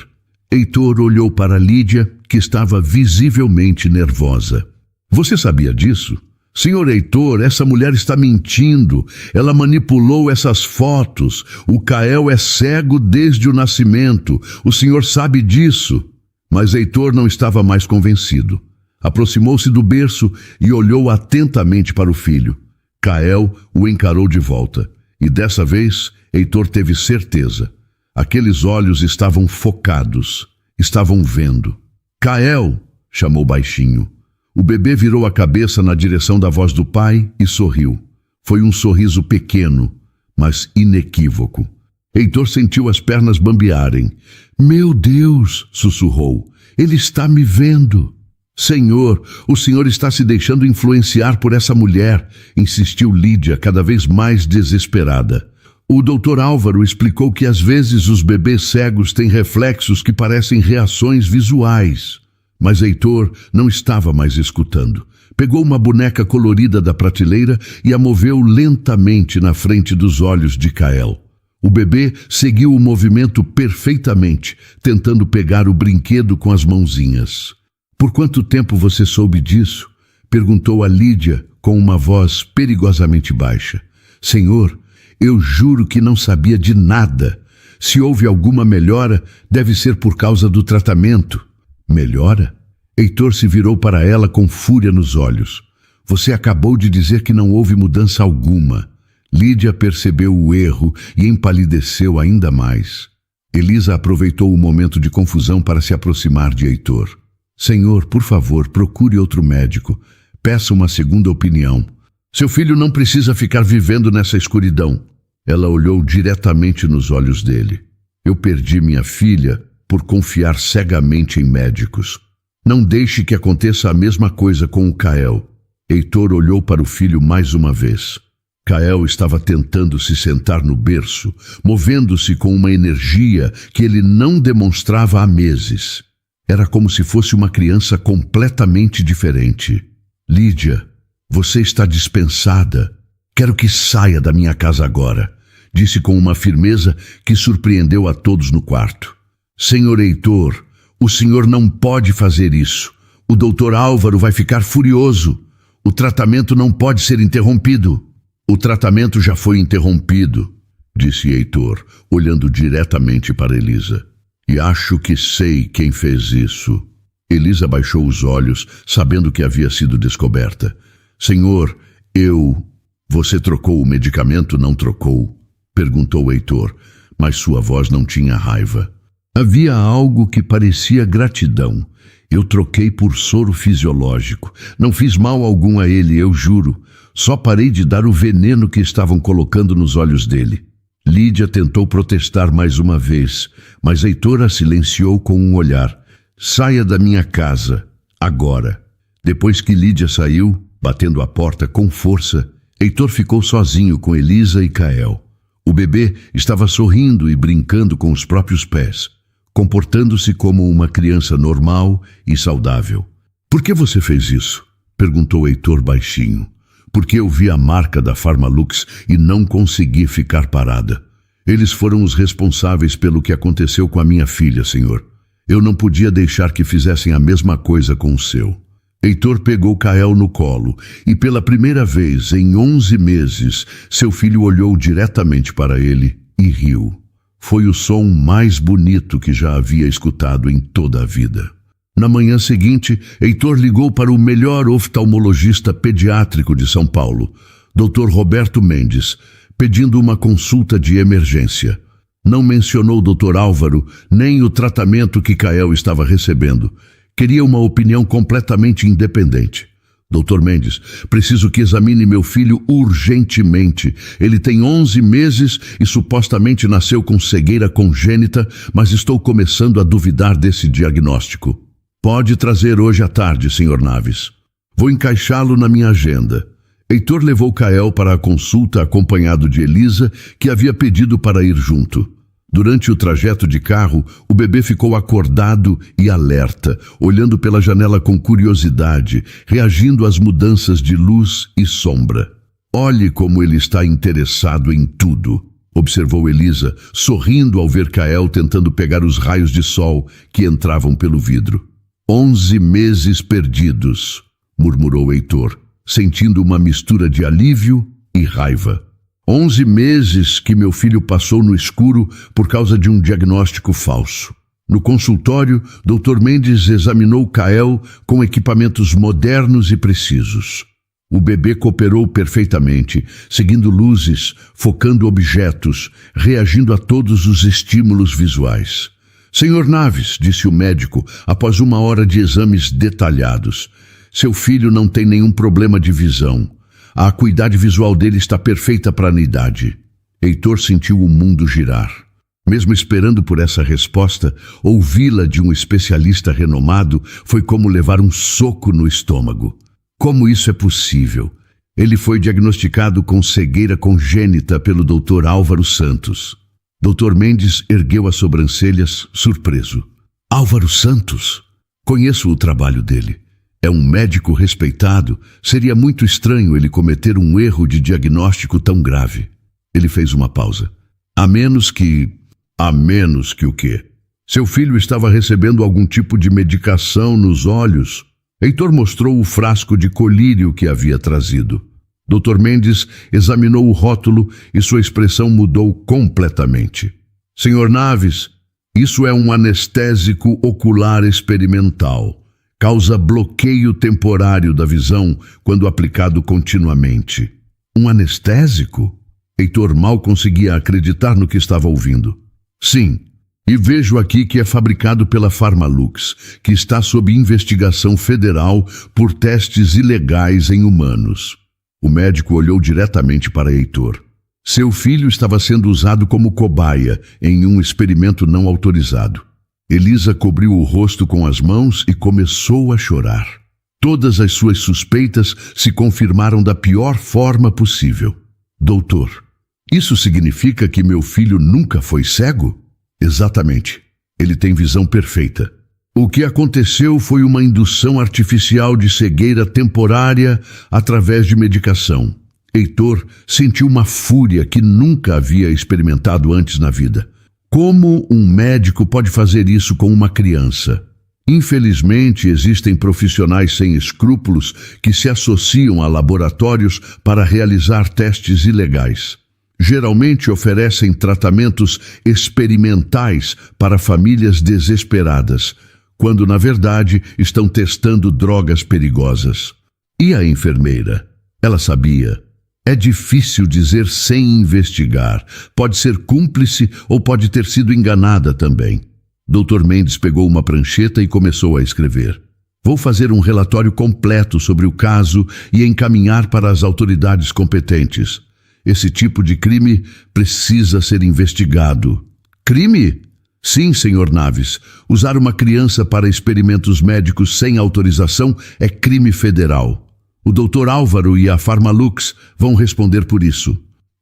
Heitor olhou para Lídia, que estava visivelmente nervosa. Você sabia disso? Senhor Heitor, essa mulher está mentindo. Ela manipulou essas fotos. O Kael é cego desde o nascimento. O senhor sabe disso. Mas Heitor não estava mais convencido. Aproximou-se do berço e olhou atentamente para o filho. Kael o encarou de volta. E dessa vez, Heitor teve certeza. Aqueles olhos estavam focados, estavam vendo. Kael! Chamou baixinho. O bebê virou a cabeça na direção da voz do pai e sorriu. Foi um sorriso pequeno, mas inequívoco. Heitor sentiu as pernas bambearem. Meu Deus! Sussurrou. Ele está me vendo. Senhor, o senhor está se deixando influenciar por essa mulher, insistiu Lídia, cada vez mais desesperada. O Dr. Álvaro explicou que às vezes os bebês cegos têm reflexos que parecem reações visuais. Mas Heitor não estava mais escutando. Pegou uma boneca colorida da prateleira e a moveu lentamente na frente dos olhos de Kael. O bebê seguiu o movimento perfeitamente, tentando pegar o brinquedo com as mãozinhas. Por quanto tempo você soube disso? Perguntou a Lídia com uma voz perigosamente baixa. Senhor, eu juro que não sabia de nada. Se houve alguma melhora, deve ser por causa do tratamento. Melhora? Heitor se virou para ela com fúria nos olhos. Você acabou de dizer que não houve mudança alguma. Lídia percebeu o erro e empalideceu ainda mais. Elisa aproveitou o momento de confusão para se aproximar de Heitor. Senhor, por favor, procure outro médico. Peça uma segunda opinião. Seu filho não precisa ficar vivendo nessa escuridão. Ela olhou diretamente nos olhos dele. Eu perdi minha filha por confiar cegamente em médicos. Não deixe que aconteça a mesma coisa com o Kael. Heitor olhou para o filho mais uma vez. Kael estava tentando se sentar no berço, movendo-se com uma energia que ele não demonstrava há meses. Era como se fosse uma criança completamente diferente. Lídia, você está dispensada. Quero que saia da minha casa agora, disse com uma firmeza que surpreendeu a todos no quarto. Senhor Heitor, o senhor não pode fazer isso. O Dr. Álvaro vai ficar furioso. O tratamento não pode ser interrompido. O tratamento já foi interrompido, disse Heitor, olhando diretamente para Elisa. E acho que sei quem fez isso. Elisa baixou os olhos, sabendo que havia sido descoberta. Senhor, Você trocou o medicamento, não trocou? Perguntou Heitor, mas sua voz não tinha raiva. Havia algo que parecia gratidão. Eu troquei por soro fisiológico. Não fiz mal algum a ele, eu juro. Só parei de dar o veneno que estavam colocando nos olhos dele. Lídia tentou protestar mais uma vez, mas Heitor a silenciou com um olhar. Saia da minha casa, agora. Depois que Lídia saiu, batendo a porta com força, Heitor ficou sozinho com Elisa e Kael. O bebê estava sorrindo e brincando com os próprios pés, comportando-se como uma criança normal e saudável. Por que você fez isso? Perguntou Heitor baixinho. Porque eu vi a marca da Pharmalux e não consegui ficar parada. Eles foram os responsáveis pelo que aconteceu com a minha filha, senhor. Eu não podia deixar que fizessem a mesma coisa com o seu. Heitor pegou Kael no colo e pela primeira vez em 11 meses, seu filho olhou diretamente para ele e riu. Foi o som mais bonito que já havia escutado em toda a vida. Na manhã seguinte, Heitor ligou para o melhor oftalmologista pediátrico de São Paulo, Dr. Roberto Mendes, pedindo uma consulta de emergência. Não mencionou o Dr. Álvaro nem o tratamento que Kael estava recebendo. Queria uma opinião completamente independente. Dr. Mendes, preciso que examine meu filho urgentemente. Ele tem 11 meses e supostamente nasceu com cegueira congênita, mas estou começando a duvidar desse diagnóstico. Pode trazer hoje à tarde, Sr. Naves. Vou encaixá-lo na minha agenda. Heitor levou Kael para a consulta acompanhado de Elisa, que havia pedido para ir junto. Durante o trajeto de carro, o bebê ficou acordado e alerta, olhando pela janela com curiosidade, reagindo às mudanças de luz e sombra. Olhe como ele está interessado em tudo, observou Elisa, sorrindo ao ver Kael tentando pegar os raios de sol que entravam pelo vidro. 11 meses perdidos, murmurou Heitor, sentindo uma mistura de alívio e raiva. 11 meses que meu filho passou no escuro por causa de um diagnóstico falso. No consultório, Dr. Mendes examinou Kael com equipamentos modernos e precisos. O bebê cooperou perfeitamente, seguindo luzes, focando objetos, reagindo a todos os estímulos visuais. Sr. Naves, disse o médico, após 1 hora de exames detalhados, seu filho não tem nenhum problema de visão. A acuidade visual dele está perfeita para a idade. Heitor sentiu o mundo girar. Mesmo esperando por essa resposta, ouvi-la de um especialista renomado foi como levar um soco no estômago. Como isso é possível? Ele foi diagnosticado com cegueira congênita pelo Dr. Álvaro Santos. Dr. Mendes ergueu as sobrancelhas, surpreso. Álvaro Santos? Conheço o trabalho dele. É um médico respeitado. Seria muito estranho ele cometer um erro de diagnóstico tão grave. Ele fez uma pausa. A menos que o quê? Seu filho estava recebendo algum tipo de medicação nos olhos. Heitor mostrou o frasco de colírio que havia trazido. Dr. Mendes examinou o rótulo e sua expressão mudou completamente. Senhor Naves, isso é um anestésico ocular experimental. Causa bloqueio temporário da visão quando aplicado continuamente. Um anestésico? Heitor mal conseguia acreditar no que estava ouvindo. Sim, e vejo aqui que é fabricado pela Pharmalux, que está sob investigação federal por testes ilegais em humanos. O médico olhou diretamente para Heitor. Seu filho estava sendo usado como cobaia em um experimento não autorizado. Elisa cobriu o rosto com as mãos e começou a chorar. Todas as suas suspeitas se confirmaram da pior forma possível. Doutor, isso significa que meu filho nunca foi cego? Exatamente. Ele tem visão perfeita. O que aconteceu foi uma indução artificial de cegueira temporária através de medicação. Heitor sentiu uma fúria que nunca havia experimentado antes na vida. Como um médico pode fazer isso com uma criança? Infelizmente, existem profissionais sem escrúpulos que se associam a laboratórios para realizar testes ilegais. Geralmente oferecem tratamentos experimentais para famílias desesperadas, quando na verdade estão testando drogas perigosas. E a enfermeira? Ela sabia. É difícil dizer sem investigar. Pode ser cúmplice ou pode ter sido enganada também. Dr. Mendes pegou uma prancheta e começou a escrever. Vou fazer um relatório completo sobre o caso e encaminhar para as autoridades competentes. Esse tipo de crime precisa ser investigado. Crime? Sim, Sr. Naves. Usar uma criança para experimentos médicos sem autorização é crime federal. O Dr. Álvaro e a Pharmalux vão responder por isso.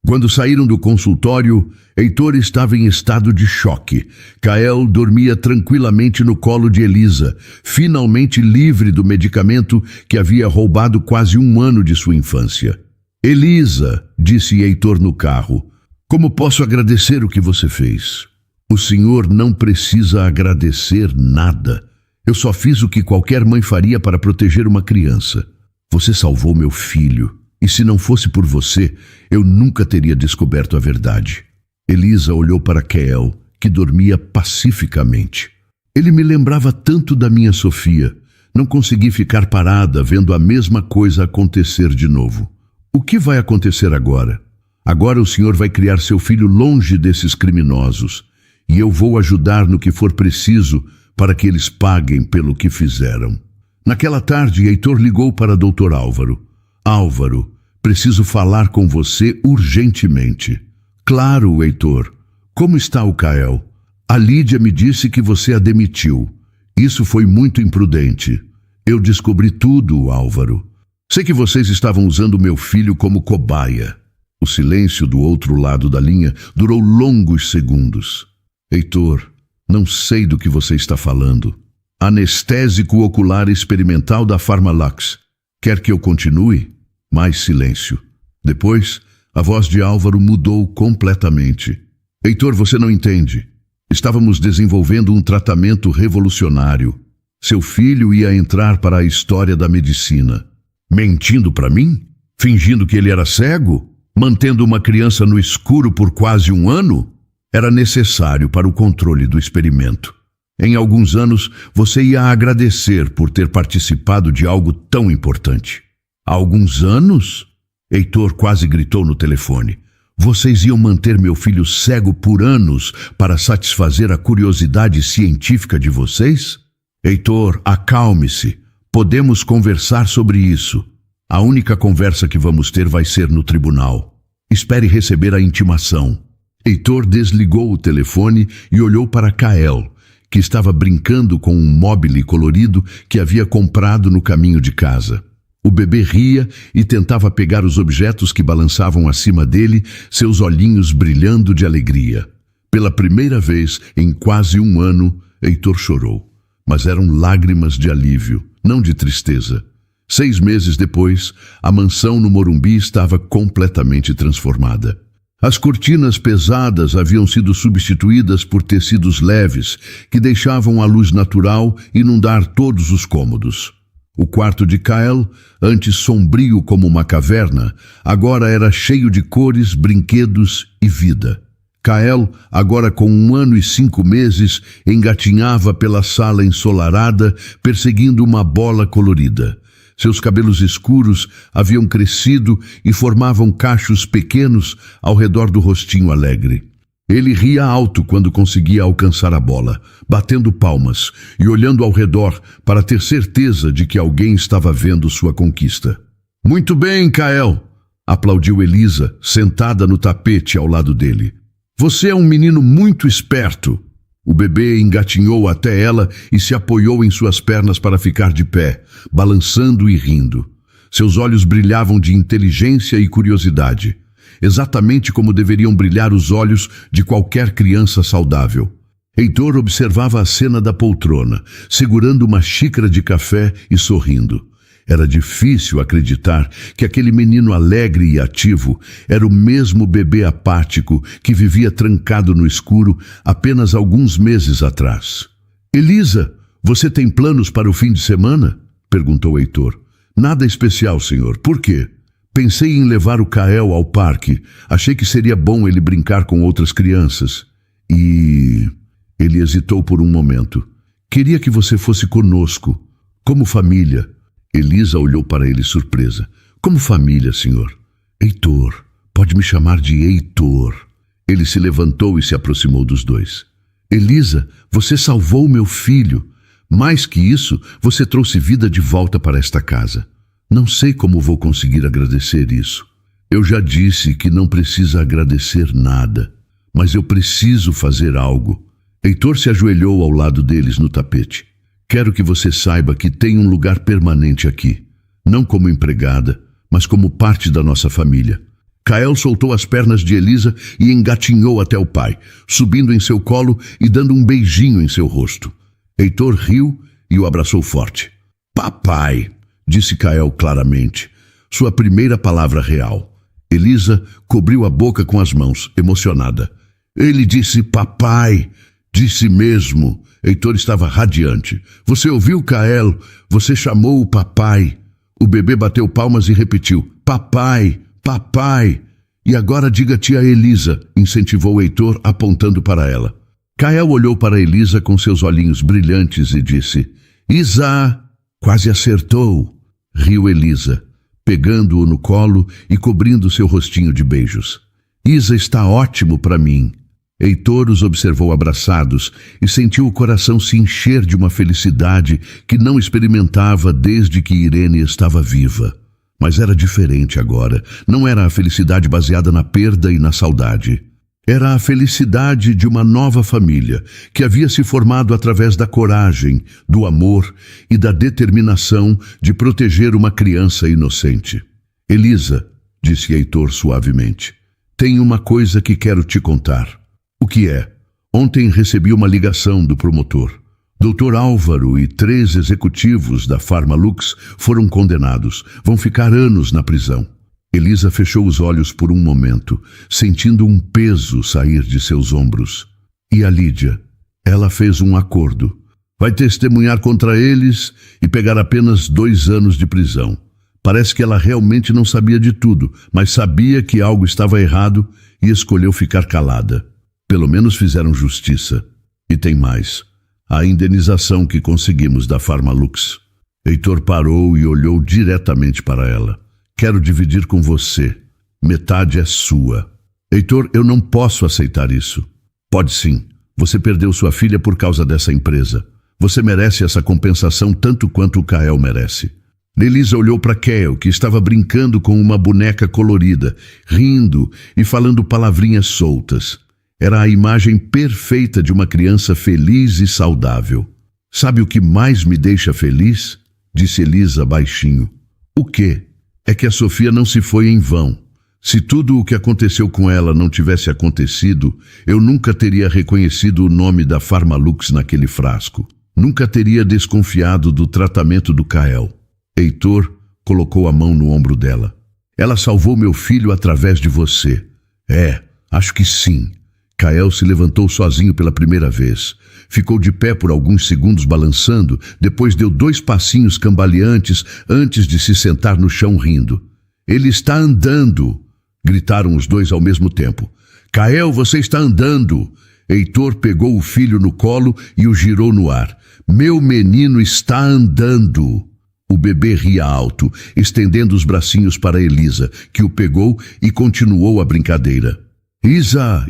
Quando saíram do consultório, Heitor estava em estado de choque. Kael dormia tranquilamente no colo de Elisa, finalmente livre do medicamento que havia roubado quase um ano de sua infância. Elisa, disse Heitor no carro, como posso agradecer o que você fez? O senhor não precisa agradecer nada. Eu só fiz o que qualquer mãe faria para proteger uma criança. Você salvou meu filho, e se não fosse por você, eu nunca teria descoberto a verdade. Elisa olhou para Kael, que dormia pacificamente. Ele me lembrava tanto da minha Sofia. Não consegui ficar parada vendo a mesma coisa acontecer de novo. O que vai acontecer agora? Agora o senhor vai criar seu filho longe desses criminosos, e eu vou ajudar no que for preciso para que eles paguem pelo que fizeram. Naquela tarde, Heitor ligou para Dr. Álvaro. Álvaro, preciso falar com você urgentemente. Claro, Heitor. Como está o Kael? A Lídia me disse que você a demitiu. Isso foi muito imprudente. Eu descobri tudo, Álvaro. Sei que vocês estavam usando meu filho como cobaia. O silêncio do outro lado da linha durou longos segundos. Heitor, não sei do que você está falando. Anestésico ocular experimental da Pharmalux. Quer que eu continue? Mais silêncio. Depois, a voz de Álvaro mudou completamente. Heitor, você não entende. Estávamos desenvolvendo um tratamento revolucionário. Seu filho ia entrar para a história da medicina. Mentindo para mim? Fingindo que ele era cego? Mantendo uma criança no escuro por quase um ano? Era necessário para o controle do experimento. Em alguns anos, você ia agradecer por ter participado de algo tão importante. Há alguns anos? Heitor quase gritou no telefone. Vocês iam manter meu filho cego por anos para satisfazer a curiosidade científica de vocês? Heitor, acalme-se. Podemos conversar sobre isso. A única conversa que vamos ter vai ser no tribunal. Espere receber a intimação. Heitor desligou o telefone e olhou para Kael, que estava brincando com um móbile colorido que havia comprado no caminho de casa. O bebê ria e tentava pegar os objetos que balançavam acima dele, seus olhinhos brilhando de alegria. Pela primeira vez em quase um ano, Heitor chorou, mas eram lágrimas de alívio, não de tristeza. 6 meses depois, a mansão no Morumbi estava completamente transformada. As cortinas pesadas haviam sido substituídas por tecidos leves, que deixavam a luz natural inundar todos os cômodos. O quarto de Kael, antes sombrio como uma caverna, agora era cheio de cores, brinquedos e vida. Kael, agora com 1 ano e 5 meses, engatinhava pela sala ensolarada, perseguindo uma bola colorida. Seus cabelos escuros haviam crescido e formavam cachos pequenos ao redor do rostinho alegre. Ele ria alto quando conseguia alcançar a bola, batendo palmas e olhando ao redor para ter certeza de que alguém estava vendo sua conquista. "Muito bem, Kael!" aplaudiu Elisa, sentada no tapete ao lado dele. "Você é um menino muito esperto." O bebê engatinhou até ela e se apoiou em suas pernas para ficar de pé, balançando e rindo. Seus olhos brilhavam de inteligência e curiosidade, exatamente como deveriam brilhar os olhos de qualquer criança saudável. Heitor observava a cena da poltrona, segurando uma xícara de café e sorrindo. Era difícil acreditar que aquele menino alegre e ativo era o mesmo bebê apático que vivia trancado no escuro apenas alguns meses atrás. "Elisa, você tem planos para o fim de semana?" perguntou Heitor. "Nada especial, senhor. Por quê?" "Pensei em levar o Kael ao parque. Achei que seria bom ele brincar com outras crianças. E..." Ele hesitou por um momento. "Queria que você fosse conosco, como família." Elisa olhou para ele surpresa. "Como família, senhor?" "Heitor, pode me chamar de Heitor." Ele se levantou e se aproximou dos dois. "Elisa, você salvou meu filho. Mais que isso, você trouxe vida de volta para esta casa. Não sei como vou conseguir agradecer isso. Eu já disse que não precisa agradecer nada, mas eu preciso fazer algo." Heitor se ajoelhou ao lado deles no tapete. "Quero que você saiba que tem um lugar permanente aqui, não como empregada, mas como parte da nossa família." Kael soltou as pernas de Elisa e engatinhou até o pai, subindo em seu colo e dando um beijinho em seu rosto. Heitor riu e o abraçou forte. "Papai", disse Kael claramente, sua primeira palavra real. Elisa cobriu a boca com as mãos, emocionada. "Ele disse papai, disse mesmo." Heitor estava radiante. "Você ouviu, Kael? Você chamou o papai." O bebê bateu palmas e repetiu: "Papai, papai." "E agora diga-te a Elisa", incentivou Heitor, apontando para ela. Kael olhou para Elisa com seus olhinhos brilhantes e disse: "Isa, quase acertou." Riu Elisa, pegando-o no colo e cobrindo seu rostinho de beijos. "Isa está ótimo para mim." Heitor os observou abraçados e sentiu o coração se encher de uma felicidade que não experimentava desde que Irene estava viva. Mas era diferente agora. Não era a felicidade baseada na perda e na saudade. Era a felicidade de uma nova família que havia se formado através da coragem, do amor e da determinação de proteger uma criança inocente. "Elisa", disse Heitor suavemente, "tem uma coisa que quero te contar." "O que é?" "Ontem recebi uma ligação do promotor. Dr. Álvaro e 3 executivos da Pharmalux foram condenados. Vão ficar anos na prisão." Elisa fechou os olhos por um momento, sentindo um peso sair de seus ombros. "E a Lídia?" "Ela fez um acordo. Vai testemunhar contra eles e pegar apenas 2 anos de prisão. Parece que ela realmente não sabia de tudo, mas sabia que algo estava errado e escolheu ficar calada. Pelo menos fizeram justiça. E tem mais. A indenização que conseguimos da Pharmalux." Heitor parou e olhou diretamente para ela. "Quero dividir com você. Metade é sua." "Heitor, eu não posso aceitar isso." "Pode sim. Você perdeu sua filha por causa dessa empresa. Você merece essa compensação tanto quanto o Kael merece." Elisa olhou para Kael, que estava brincando com uma boneca colorida, rindo e falando palavrinhas soltas. Era a imagem perfeita de uma criança feliz e saudável. Sabe o que mais me deixa feliz? Disse Elisa baixinho. O quê? É que a Sofia não se foi em vão. Se tudo o que aconteceu com ela não tivesse acontecido, eu nunca teria reconhecido o nome da Pharmalux naquele frasco. Nunca teria desconfiado do tratamento do Kael. Heitor colocou a mão no ombro dela. Ela salvou meu filho através de você. Acho que sim. Kael se levantou sozinho pela primeira vez. Ficou de pé por alguns segundos balançando, depois deu 2 passinhos cambaleantes antes de se sentar no chão rindo. Ele está andando! Gritaram os dois ao mesmo tempo. Kael, você está andando! Heitor pegou o filho no colo e o girou no ar. Meu menino está andando! O bebê ria alto, estendendo os bracinhos para Elisa, que o pegou e continuou a brincadeira. Isa!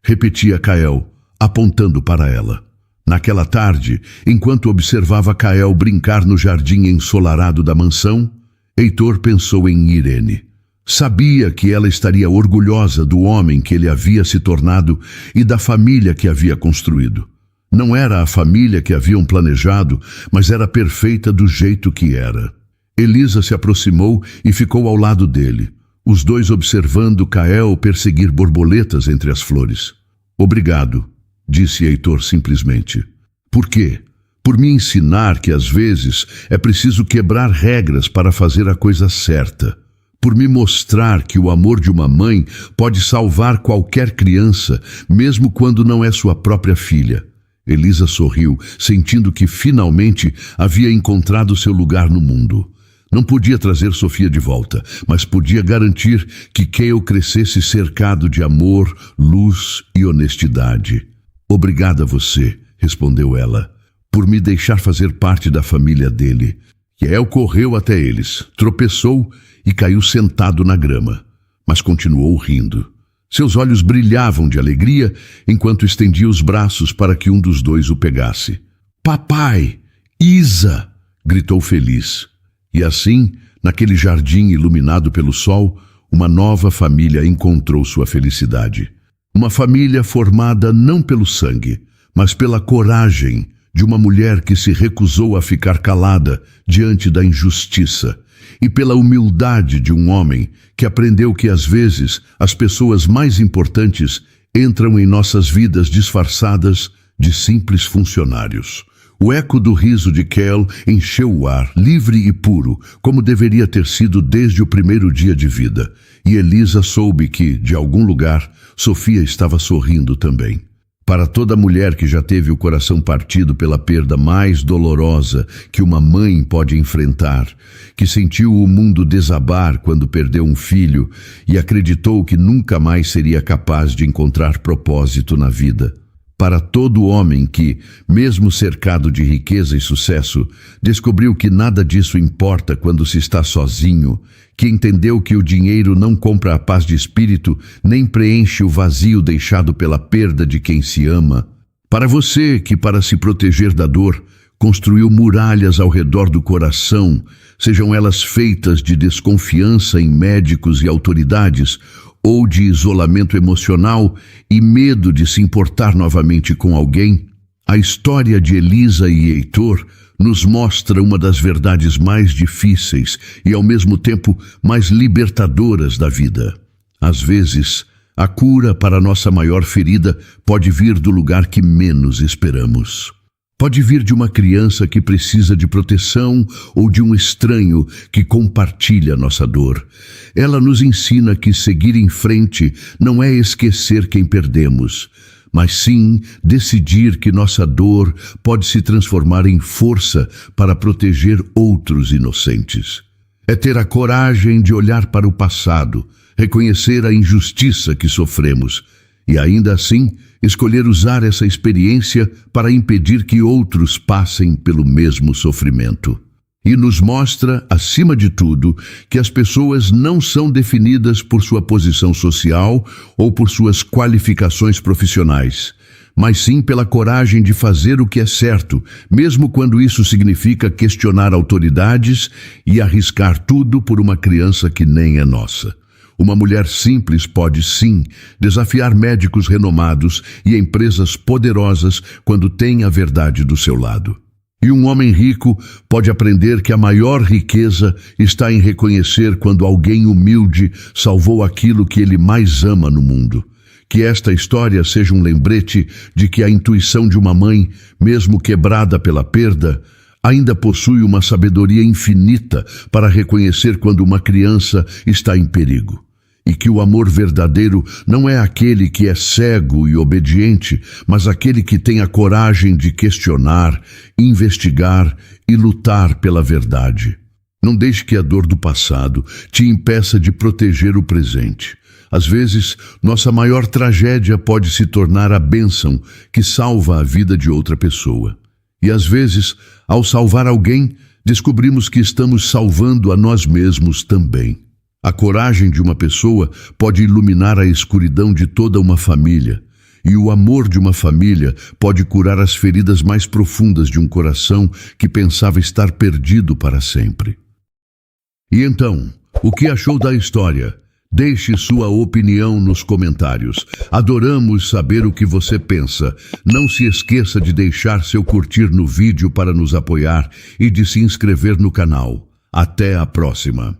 Repetia Kael, apontando para ela. Naquela tarde, enquanto observava Kael brincar no jardim ensolarado da mansão, Heitor pensou em Irene. Sabia que ela estaria orgulhosa do homem que ele havia se tornado e da família que havia construído. Não era a família que haviam planejado, mas era perfeita do jeito que era. Elisa se aproximou e ficou ao lado dele, os dois observando Kael perseguir borboletas entre as flores. Obrigado, disse Heitor simplesmente. Por quê? Por me ensinar que às vezes é preciso quebrar regras para fazer a coisa certa. Por me mostrar que o amor de uma mãe pode salvar qualquer criança, mesmo quando não é sua própria filha. Elisa sorriu, sentindo que finalmente havia encontrado seu lugar no mundo. Não podia trazer Sofia de volta, mas podia garantir que Kael crescesse cercado de amor, luz e honestidade. Obrigada a você, respondeu ela, por me deixar fazer parte da família dele. Kael correu até eles, tropeçou e caiu sentado na grama, mas continuou rindo. Seus olhos brilhavam de alegria enquanto estendia os braços para que um dos dois o pegasse. Papai! Isa! Gritou feliz. E assim, naquele jardim iluminado pelo sol, uma nova família encontrou sua felicidade. Uma família formada não pelo sangue, mas pela coragem de uma mulher que se recusou a ficar calada diante da injustiça, e pela humildade de um homem que aprendeu que às vezes as pessoas mais importantes entram em nossas vidas disfarçadas de simples funcionários. O eco do riso de Kael encheu o ar, livre e puro, como deveria ter sido desde o primeiro dia de vida. E Elisa soube que, de algum lugar, Sofia estava sorrindo também. Para toda mulher que já teve o coração partido pela perda mais dolorosa que uma mãe pode enfrentar, que sentiu o mundo desabar quando perdeu um filho e acreditou que nunca mais seria capaz de encontrar propósito na vida. Para todo homem que, mesmo cercado de riqueza e sucesso, descobriu que nada disso importa quando se está sozinho, que entendeu que o dinheiro não compra a paz de espírito, nem preenche o vazio deixado pela perda de quem se ama. Para você que, para se proteger da dor, construiu muralhas ao redor do coração, sejam elas feitas de desconfiança em médicos e autoridades, ou de isolamento emocional e medo de se importar novamente com alguém, a história de Elisa e Heitor nos mostra uma das verdades mais difíceis e, ao mesmo tempo, mais libertadoras da vida. Às vezes, a cura para a nossa maior ferida pode vir do lugar que menos esperamos. Pode vir de uma criança que precisa de proteção ou de um estranho que compartilha nossa dor. Ela nos ensina que seguir em frente não é esquecer quem perdemos, mas sim decidir que nossa dor pode se transformar em força para proteger outros inocentes. É ter a coragem de olhar para o passado, reconhecer a injustiça que sofremos e ainda assim escolher usar essa experiência para impedir que outros passem pelo mesmo sofrimento. E nos mostra, acima de tudo, que as pessoas não são definidas por sua posição social ou por suas qualificações profissionais, mas sim pela coragem de fazer o que é certo, mesmo quando isso significa questionar autoridades e arriscar tudo por uma criança que nem é nossa. Uma mulher simples pode, sim, desafiar médicos renomados e empresas poderosas quando tem a verdade do seu lado. E um homem rico pode aprender que a maior riqueza está em reconhecer quando alguém humilde salvou aquilo que ele mais ama no mundo. Que esta história seja um lembrete de que a intuição de uma mãe, mesmo quebrada pela perda, ainda possui uma sabedoria infinita para reconhecer quando uma criança está em perigo. E que o amor verdadeiro não é aquele que é cego e obediente, mas aquele que tem a coragem de questionar, investigar e lutar pela verdade. Não deixe que a dor do passado te impeça de proteger o presente. Às vezes, nossa maior tragédia pode se tornar a bênção que salva a vida de outra pessoa. E às vezes, ao salvar alguém, descobrimos que estamos salvando a nós mesmos também. A coragem de uma pessoa pode iluminar a escuridão de toda uma família, e o amor de uma família pode curar as feridas mais profundas de um coração que pensava estar perdido para sempre. E então, o que achou da história? Deixe sua opinião nos comentários. Adoramos saber o que você pensa. Não se esqueça de deixar seu curtir no vídeo para nos apoiar e de se inscrever no canal. Até a próxima!